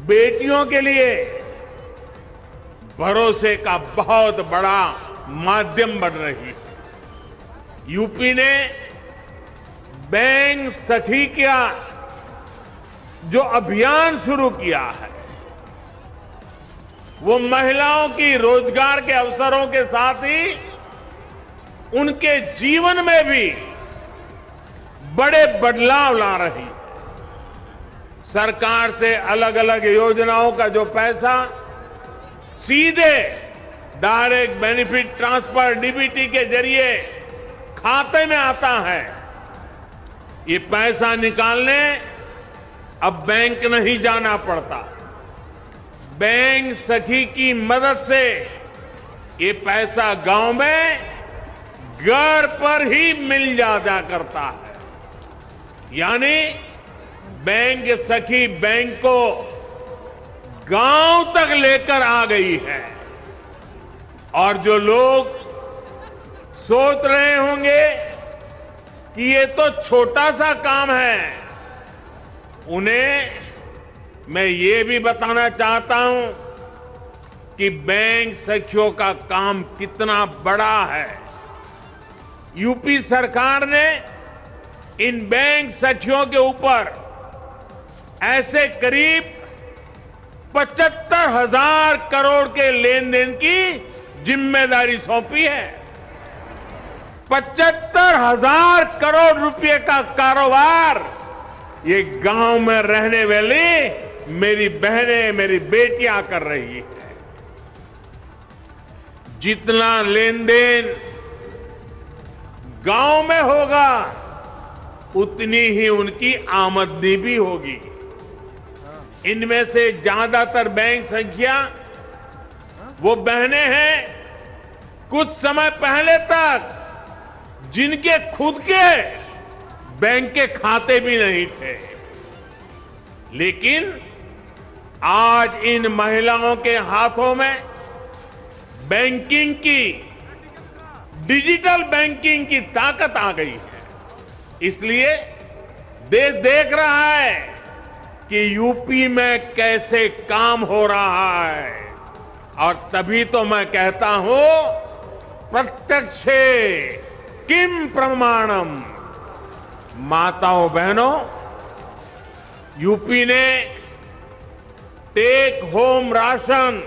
बेटियों के लिए भरोसे का बहुत बड़ा माध्यम बन रही है। यूपी ने बैंक सखी का जो अभियान शुरू किया है, वो महिलाओं की रोजगार के अवसरों के साथ ही उनके जीवन में भी बड़े बदलाव ला रही है। सरकार से अलग अलग योजनाओं का जो पैसा सीधे डायरेक्ट बेनिफिट ट्रांसफर डीबीटी के जरिए खाते में आता है, ये पैसा निकालने अब बैंक नहीं जाना पड़ता। बैंक सखी की मदद से ये पैसा गांव में घर पर ही मिल जाया करता है। यानी बैंक सखी बैंक को गांव तक लेकर आ गई है। और जो लोग सोच रहे होंगे कि ये तो छोटा सा काम है, उन्हें मैं ये भी बताना चाहता हूं कि बैंक सखियों का काम कितना बड़ा है। यूपी सरकार ने इन बैंक सखियों के ऊपर ऐसे करीब 75 75,000 करोड़ के लेन देन की जिम्मेदारी सौंपी है। 75,000 करोड़ रुपए का कारोबार ये गांव में रहने वाली मेरी बहनें, मेरी बेटियां कर रही है। जितना लेन देन गांव में होगा उतनी ही उनकी आमदनी भी होगी। इनमें से ज्यादातर बैंक संख्या वो बहनें हैं कुछ समय पहले तक जिनके खुद के बैंक के खाते भी नहीं थे, लेकिन आज इन महिलाओं के हाथों में बैंकिंग की, डिजिटल बैंकिंग की ताकत आ गई है। इसलिए देश देख रहा है कि यूपी में कैसे काम हो रहा है, और तभी तो मैं कहता हूं प्रत्यक्षे किम प्रमाणम। माताओं बहनों, यूपी ने टेक होम राशन,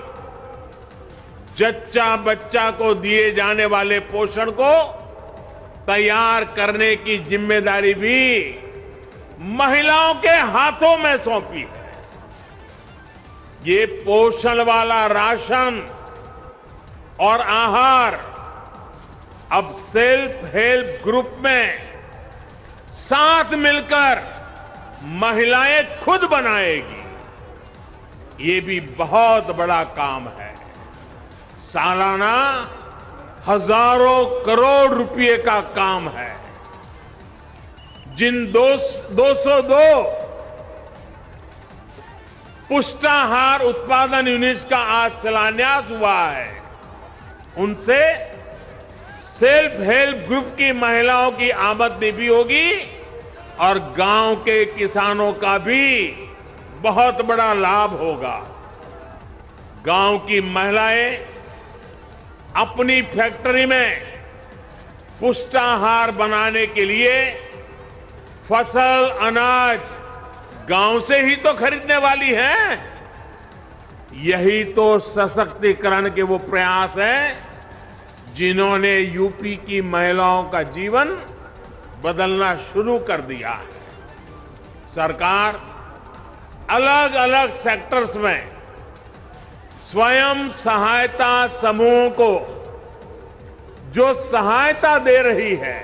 जच्चा बच्चा को दिए जाने वाले पोषण को तैयार करने की जिम्मेदारी भी महिलाओं के हाथों में सौंपी है। ये पोषण वाला राशन और आहार अब सेल्फ हेल्प ग्रुप में साथ मिलकर महिलाएं खुद बनाएगी। ये भी बहुत बड़ा काम है। सालाना हजारों करोड़ रुपए का काम है। जिन 202 पुष्टाहार उत्पादन यूनिट्स का आज शिलान्यास हुआ है, उनसे सेल्फ हेल्प ग्रुप की महिलाओं की आमदनी भी होगी और गांव के किसानों का भी बहुत बड़ा लाभ होगा। गांव की महिलाएं अपनी फैक्ट्री में पुष्टाहार बनाने के लिए फसल, अनाज गांव से ही तो खरीदने वाली है। यही तो सशक्तिकरण के वो प्रयास हैं जिन्होंने यूपी की महिलाओं का जीवन बदलना शुरू कर दिया है। सरकार अलग अलग सेक्टर्स में स्वयं सहायता समूहों को जो सहायता दे रही है,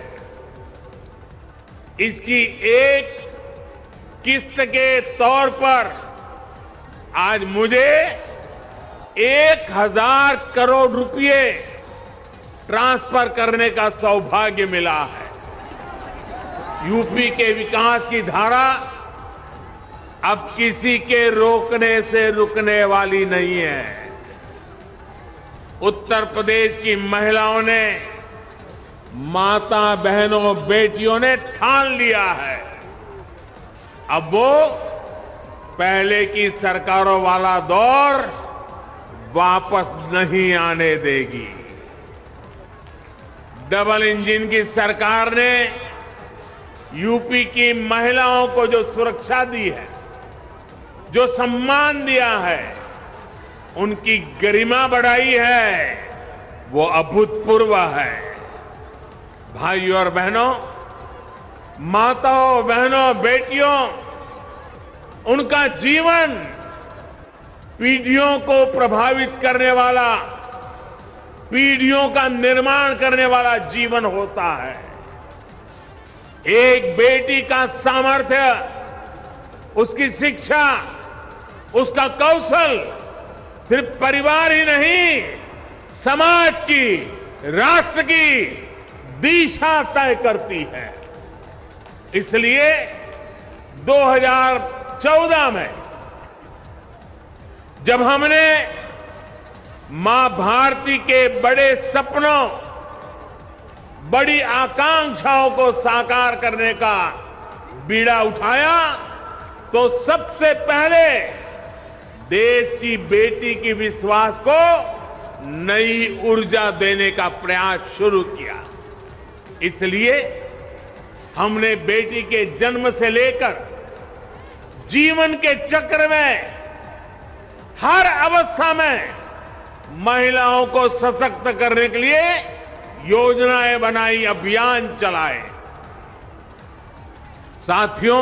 इसकी एक किस्त के तौर पर आज मुझे 1,000 करोड़ रुपए ट्रांसफर करने का सौभाग्य मिला है। यूपी के विकास की धारा अब किसी के रोकने से रुकने वाली नहीं है। उत्तर प्रदेश की महिलाओं ने, माता बहनों, बेटियों ने ठान लिया है, अब वो पहले की सरकारों वाला दौर वापस नहीं आने देगी। डबल इंजन की सरकार ने यूपी की महिलाओं को जो सुरक्षा दी है, जो सम्मान दिया है, उनकी गरिमा बढ़ाई है, वो अभूतपूर्व है। भाइयों और बहनों, माताओं, बहनों, बेटियों, उनका जीवन पीढ़ियों को प्रभावित करने वाला, पीढ़ियों का निर्माण करने वाला जीवन होता है। एक बेटी का सामर्थ्य, उसकी शिक्षा, उसका कौशल सिर्फ परिवार ही नहीं, समाज की, राष्ट्र की दिशा तय करती है। इसलिए 2014 में जब हमने मां भारती के बड़े सपनों, बड़ी आकांक्षाओं को साकार करने का बीड़ा उठाया, तो सबसे पहले देश की बेटी की विश्वास को नई ऊर्जा देने का प्रयास शुरू किया। इसलिए हमने बेटी के जन्म से लेकर जीवन के चक्र में हर अवस्था में महिलाओं को सशक्त करने के लिए योजनाएं बनाई, अभियान चलाए। साथियों,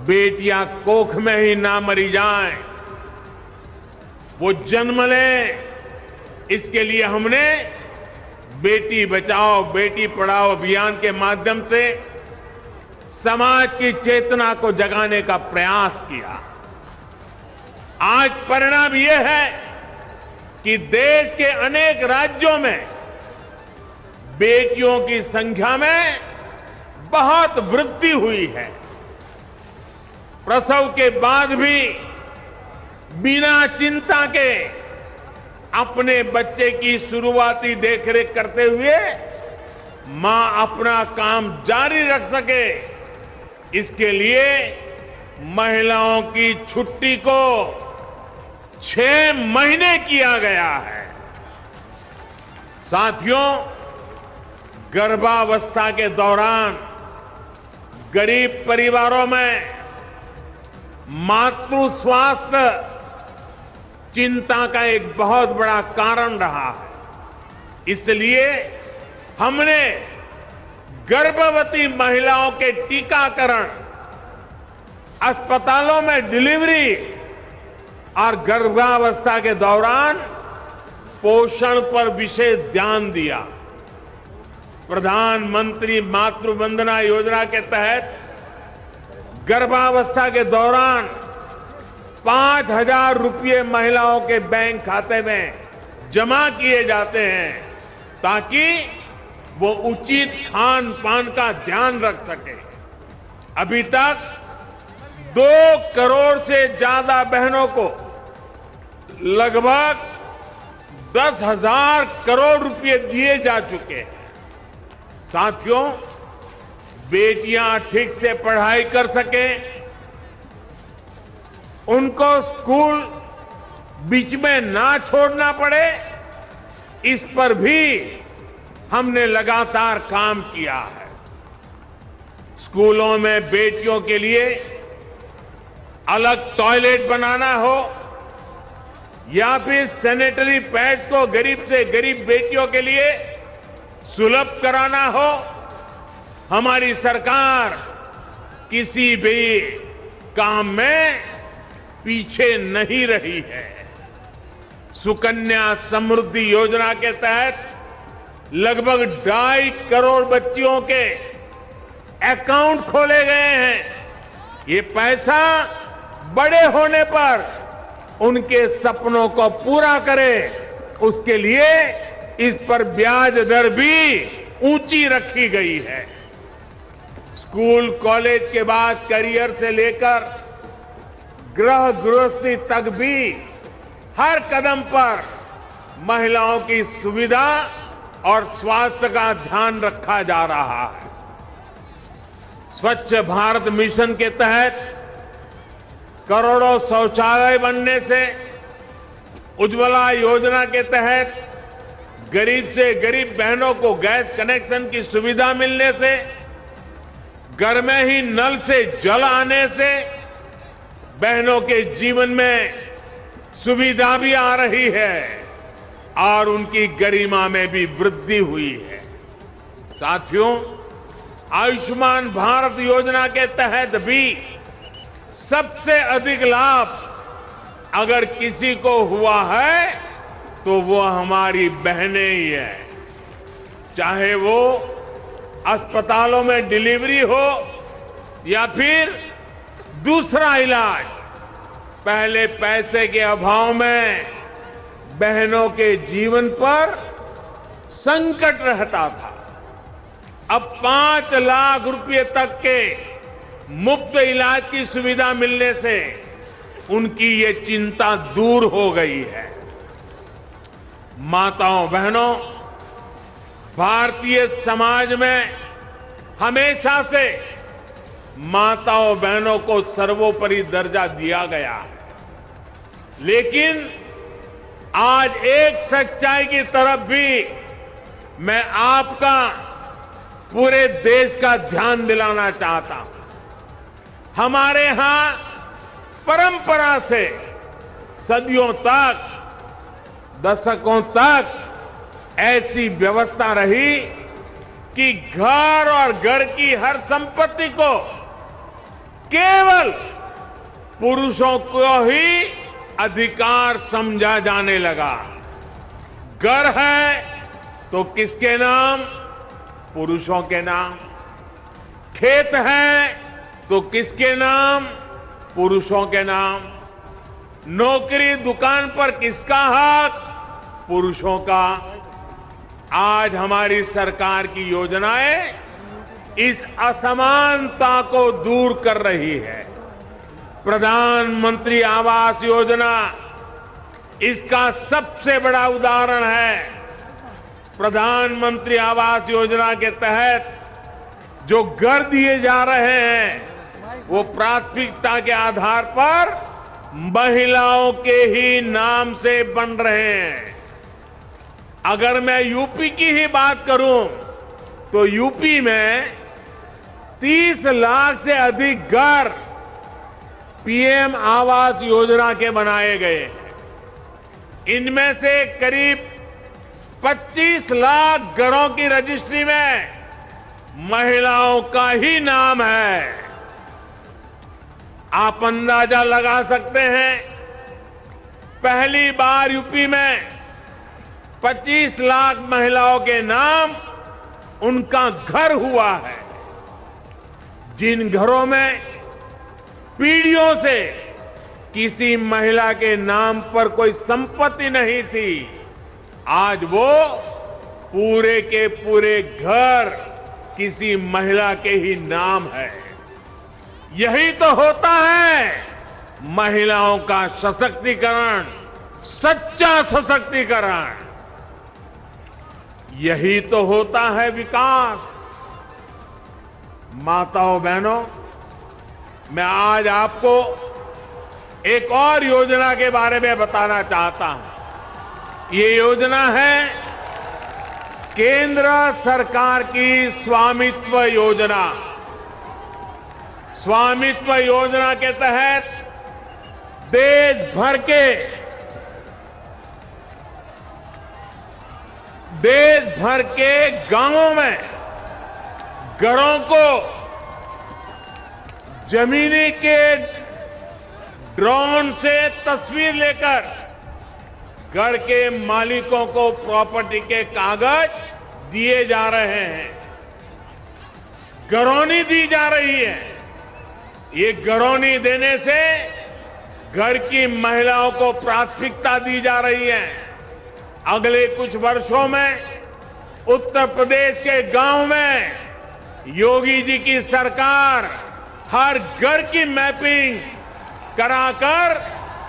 बेटियां कोख में ही ना मरी जाएं, वो जन्म लें, इसके लिए हमने बेटी बचाओ बेटी पढ़ाओ अभियान के माध्यम से समाज की चेतना को जगाने का प्रयास किया। आज परिणाम यह है कि देश के अनेक राज्यों में बेटियों की संख्या में बहुत वृद्धि हुई है। प्रसव के बाद भी बिना चिंता के अपने बच्चे की शुरुआती देखरेख करते हुए मां अपना काम जारी रख सके, इसके लिए महिलाओं की छुट्टी को 6 महीने किया गया है। साथियों, गर्भावस्था के दौरान गरीब परिवारों में मातृ स्वास्थ्य चिंता का एक बहुत बड़ा कारण रहा है। इसलिए हमने गर्भवती महिलाओं के टीकाकरण, अस्पतालों में डिलीवरी और गर्भावस्था के दौरान पोषण पर विशेष ध्यान दिया। प्रधानमंत्री मातृ वंदना योजना के तहत गर्भावस्था के दौरान 5,000 रुपये महिलाओं के बैंक खाते में जमा किए जाते हैं ताकि वो उचित खान पान का ध्यान रख सके। अभी तक 2 करोड़ से ज्यादा बहनों को लगभग 10,000 करोड़ रुपए दिए जा चुके हैं। साथियों, बेटियां ठीक से पढ़ाई कर सकें, उनको स्कूल बीच में ना छोड़ना पड़े, इस पर भी हमने लगातार काम किया है। स्कूलों में बेटियों के लिए अलग टॉयलेट बनाना हो या फिर सैनिटरी पैड्स को गरीब से गरीब बेटियों के लिए सुलभ कराना हो, हमारी सरकार किसी भी काम में पीछे नहीं रही है। सुकन्या समृद्धि योजना के तहत लगभग 2.5 करोड़ बच्चियों के अकाउंट खोले गए हैं। ये पैसा बड़े होने पर उनके सपनों को पूरा करे, उसके लिए इस पर ब्याज दर भी ऊंची रखी गई है। स्कूल कॉलेज के बाद करियर से लेकर गृह गृहस्थी तक भी हर कदम पर महिलाओं की सुविधा और स्वास्थ्य का ध्यान रखा जा रहा है। स्वच्छ भारत मिशन के तहत करोड़ों शौचालय बनने से, उज्ज्वला योजना के तहत गरीब से गरीब बहनों को गैस कनेक्शन की सुविधा मिलने से, घर में ही नल से जल आने से बहनों के जीवन में सुविधा भी आ रही है और उनकी गरिमा में भी वृद्धि हुई है। साथियों, आयुष्मान भारत योजना के तहत भी सबसे अधिक लाभ अगर किसी को हुआ है तो वो हमारी बहनें ही है। चाहे वो अस्पतालों में डिलीवरी हो या फिर दूसरा इलाज, पहले पैसे के अभाव में बहनों के जीवन पर संकट रहता था। अब 5 लाख रुपए तक के मुफ्त इलाज की सुविधा मिलने से उनकी ये चिंता दूर हो गई है। माताओं बहनों, भारतीय समाज में हमेशा से माताओं बहनों को सर्वोपरि दर्जा दिया गया है, लेकिन आज एक सच्चाई की तरफ भी मैं आपका, पूरे देश का ध्यान दिलाना चाहता हूं। हमारे यहां परंपरा से सदियों तक, दशकों तक ऐसी व्यवस्था रही कि घर और घर की हर संपत्ति को केवल पुरुषों को ही अधिकार समझा जाने लगा। घर है तो किसके नाम? पुरुषों के नाम। खेत है तो किसके नाम? पुरुषों के नाम। नौकरी दुकान पर किसका हक? पुरुषों का। आज हमारी सरकार की योजनाएं इस असमानता को दूर कर रही है। प्रधानमंत्री आवास योजना इसका सबसे बड़ा उदाहरण है। प्रधानमंत्री आवास योजना के तहत जो घर दिए जा रहे हैं वो प्राथमिकता के आधार पर महिलाओं के ही नाम से बन रहे हैं। अगर मैं यूपी की ही बात करूं तो यूपी में 30 लाख से अधिक घर पीएम आवास योजना के बनाए गए हैं। इनमें से करीब 25 लाख घरों की रजिस्ट्री में महिलाओं का ही नाम है। आप अंदाजा लगा सकते हैं, पहली बार यूपी में 25 लाख महिलाओं के नाम उनका घर हुआ है। जिन घरों में पीढ़ियों से किसी महिला के नाम पर कोई संपत्ति नहीं थी, आज वो पूरे के पूरे घर किसी महिला के ही नाम है। यही तो होता है महिलाओं का सशक्तिकरण, सच्चा सशक्तिकरण। यही तो होता है विकास। माताओं बहनों, मैं आज आपको एक और योजना के बारे में बताना चाहता हूं। ये योजना है केंद्र सरकार की स्वामित्व योजना। स्वामित्व योजना के तहत देश भर के गांवों में घरों को जमीनी के ड्रोन से तस्वीर लेकर घर के मालिकों को प्रॉपर्टी के कागज दिए जा रहे हैं। घरौनी दी जा रही है। ये घरौनी देने से घर की महिलाओं को प्राथमिकता दी जा रही है। अगले कुछ वर्षों में उत्तर प्रदेश के गांव में योगी जी की सरकार हर घर की मैपिंग कराकर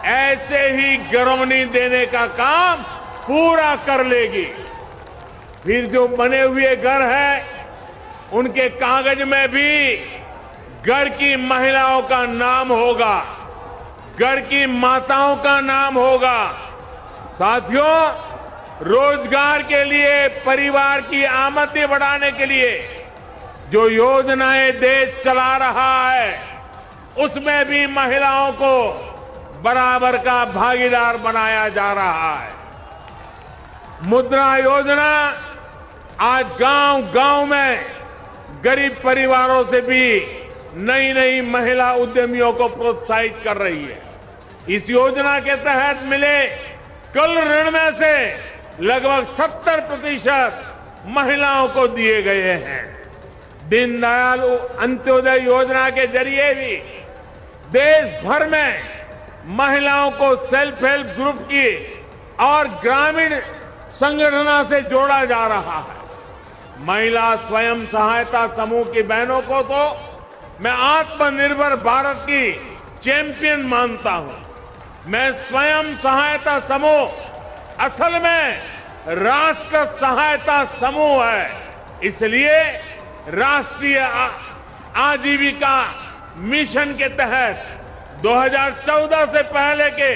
ऐसे ही घरौनी देने का काम पूरा कर लेगी। फिर जो बने हुए घर है उनके कागज में भी घर की महिलाओं का नाम होगा, घर की माताओं का नाम होगा। साथियों, रोजगार के लिए, परिवार की आमदनी बढ़ाने के लिए जो योजनाएं देश चला रहा है उसमें भी महिलाओं को बराबर का भागीदार बनाया जा रहा है। मुद्रा योजना आज गांव-गांव में गरीब परिवारों से भी नई महिला उद्यमियों को प्रोत्साहित कर रही है। इस योजना के तहत मिले कुल ऋण में से लगभग 70% महिलाओं को दिए गए हैं। दीनदयाल अंत्योदय योजना के जरिए भी देश भर में महिलाओं को सेल्फ हेल्प ग्रुप की और ग्रामीण संगठनों से जोड़ा जा रहा है। महिला स्वयं सहायता समूह की बहनों को तो मैं आत्मनिर्भर भारत की चैंपियन मानता हूं। मैं स्वयं सहायता समूह असल में राष्ट्र सहायता समूह है। इसलिए राष्ट्रीय आजीविका मिशन के तहत 2014 से पहले के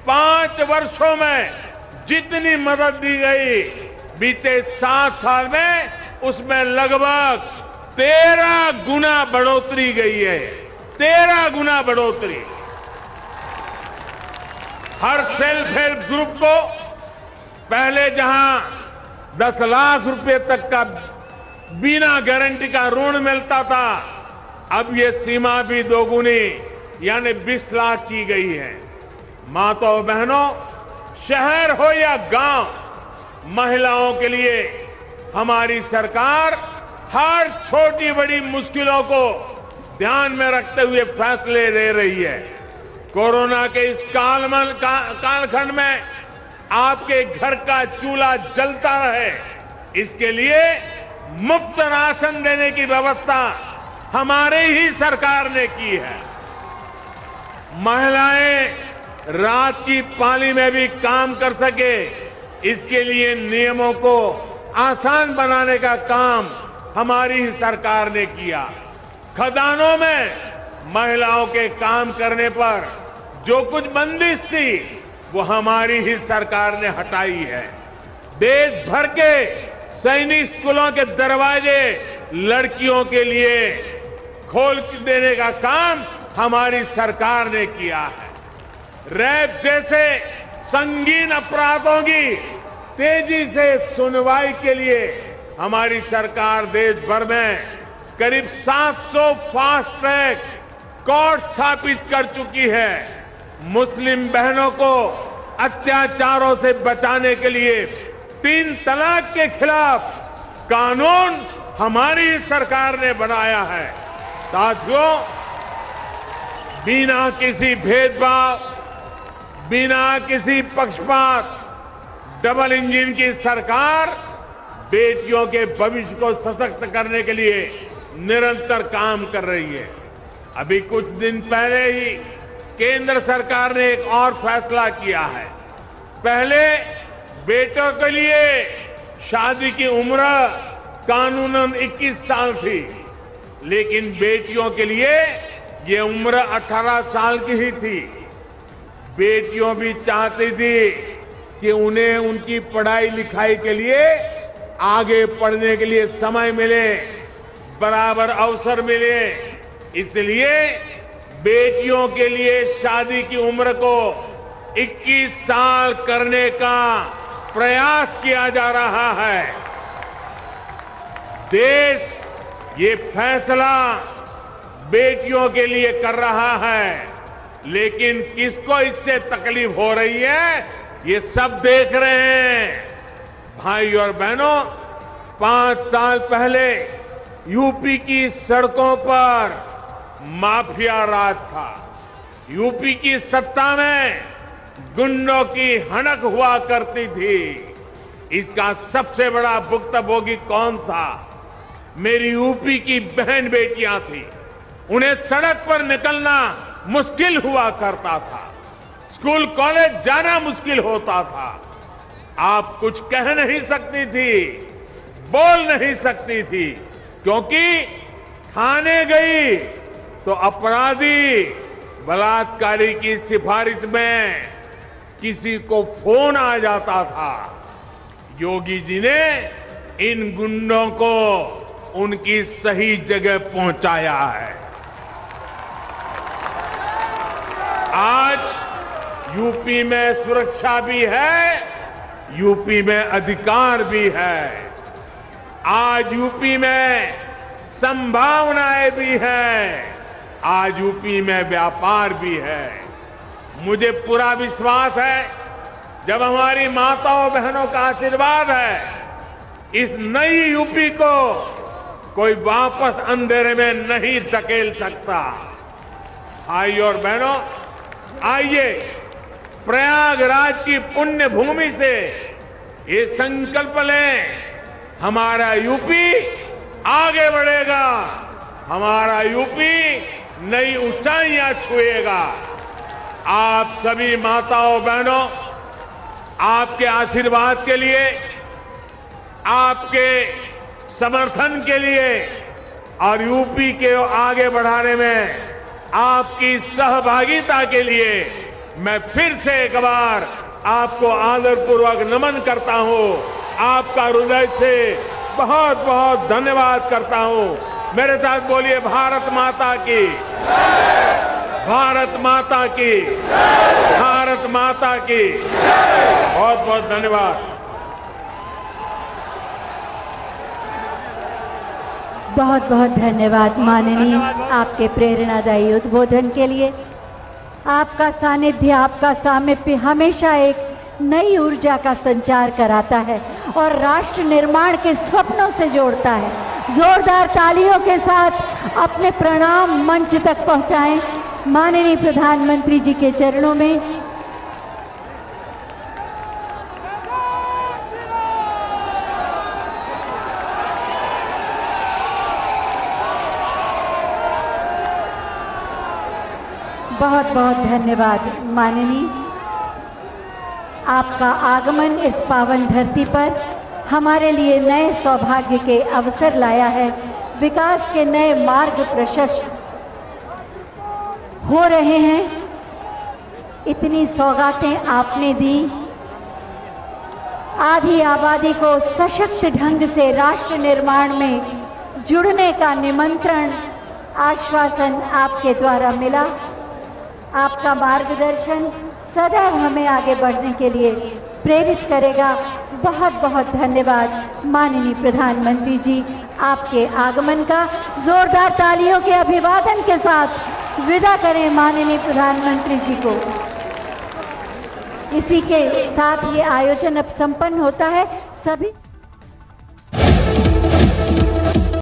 5 वर्षों में जितनी मदद दी गई, बीते 7 साल में उसमें लगभग 13 गुना बढ़ोतरी गई है। 13 गुना बढ़ोतरी। हर सेल्फ हेल्प ग्रुप को पहले जहां 10 लाख रुपए तक का बिना गारंटी का ऋण मिलता था, अब ये सीमा भी दोगुनी यानी 20 लाख की गई है। माताओं और बहनों, शहर हो या गांव, महिलाओं के लिए हमारी सरकार हर छोटी बड़ी मुश्किलों को ध्यान में रखते हुए फैसले ले रही है। कोरोना के इस कालखंड में आपके घर का चूल्हा जलता रहे, इसके लिए मुफ्त राशन देने की व्यवस्था हमारे ही सरकार ने की है। महिलाएं रात की पाली में भी काम कर सके, इसके लिए नियमों को आसान बनाने का काम हमारी ही सरकार ने किया। खदानों में महिलाओं के काम करने पर जो कुछ बंदिश थी, वो हमारी ही सरकार ने हटाई है। देश भर के सैनिक स्कूलों के दरवाजे लड़कियों के लिए खोल देने का काम हमारी सरकार ने किया है। रेप जैसे संगीन अपराधों की तेजी से सुनवाई के लिए हमारी सरकार देश भर में करीब 700 फास्ट ट्रैक कोर्ट स्थापित कर चुकी है। मुस्लिम बहनों को अत्याचारों से बचाने के लिए 3 तलाक के खिलाफ कानून हमारी सरकार ने बनाया है। साथियों, बिना किसी भेदभाव, बिना किसी पक्षपात, डबल इंजन की सरकार बेटियों के भविष्य को सशक्त करने के लिए निरंतर काम कर रही है। अभी कुछ दिन पहले ही केंद्र सरकार ने एक और फैसला किया है। पहले बेटों के लिए शादी की उम्र कानूनन 21 साल थी, लेकिन बेटियों के लिए ये उम्र 18 साल की ही थी। बेटियों भी चाहती थी कि उन्हें उनकी पढ़ाई लिखाई के लिए, आगे पढ़ने के लिए समय मिले, बराबर अवसर मिले। इसलिए बेटियों के लिए शादी की उम्र को 21 साल करने का प्रयास किया जा रहा है। देश ये फैसला बेटियों के लिए कर रहा है, लेकिन किसको इससे तकलीफ हो रही है, ये सब देख रहे हैं। भाई और बहनों, 5 साल पहले यूपी की सड़कों पर माफिया राज था। यूपी की सत्ता में गुंडों की हनक हुआ करती थी। इसका सबसे बड़ा भुक्तभोगी कौन था? मेरी यूपी की बहन बेटियां थी। उन्हें सड़क पर निकलना मुश्किल हुआ करता था, स्कूल कॉलेज जाना मुश्किल होता था। आप कुछ कह नहीं सकती थी, बोल नहीं सकती थी, क्योंकि थाने गई तो अपराधी बलात्कारी की सिफारिश में किसी को फोन आ जाता था। योगी जी ने इन गुंडों को उनकी सही जगह पहुंचाया है। आज यूपी में सुरक्षा भी है, यूपी में अधिकार भी है। आज यूपी में संभावनाएं भी हैं, आज यूपी में व्यापार भी है। मुझे पूरा विश्वास है, जब हमारी माताओं बहनों का आशीर्वाद है, इस नई यूपी को कोई वापस अंधेरे में नहीं धकेल सकता। भाई और बहनों, आइए प्रयागराज की पुण्य भूमि से ये संकल्प लें, हमारा यूपी आगे बढ़ेगा, हमारा यूपी नई ऊंचाइयां छुएगा। आप सभी माताओं बहनों, आपके आशीर्वाद के लिए, आपके समर्थन के लिए और यूपी के आगे बढ़ाने में आपकी सहभागिता के लिए मैं फिर से एक बार आपको आदरपूर्वक नमन करता हूं। आपका हृदय से बहुत बहुत धन्यवाद करता हूं। मेरे साथ बोलिए, भारत माता की, भारत माता की, भारत भारत माता की बहुत बहुत धन्यवाद। बहुत बहुत धन्यवाद माननीय, आपके प्रेरणादायी उद्बोधन के लिए। आपका सानिध्य, आपका सामीप्य हमेशा एक नई ऊर्जा का संचार कराता है और राष्ट्र निर्माण के स्वप्नों से जोड़ता है। जोरदार तालियों के साथ अपने प्रणाम मंच तक पहुंचाएं माननीय प्रधानमंत्री जी के चरणों में। बहुत बहुत धन्यवाद माननीय। आपका आगमन इस पावन धरती पर हमारे लिए नए सौभाग्य के अवसर लाया है। विकास के नए मार्ग प्रशस्त हो रहे हैं। इतनी सौगातें आपने दी। आधी आबादी को सशक्त ढंग से राष्ट्र निर्माण में जुड़ने का निमंत्रण, आश्वासन आपके द्वारा मिला। आपका मार्गदर्शन सदैव हमें आगे बढ़ने के लिए प्रेरित करेगा। बहुत बहुत धन्यवाद माननीय प्रधानमंत्री जी। आपके आगमन का जोरदार तालियों के अभिवादन के साथ विदा करें माननीय प्रधानमंत्री जी को। इसी के साथ ये आयोजन अब संपन्न होता है। सभी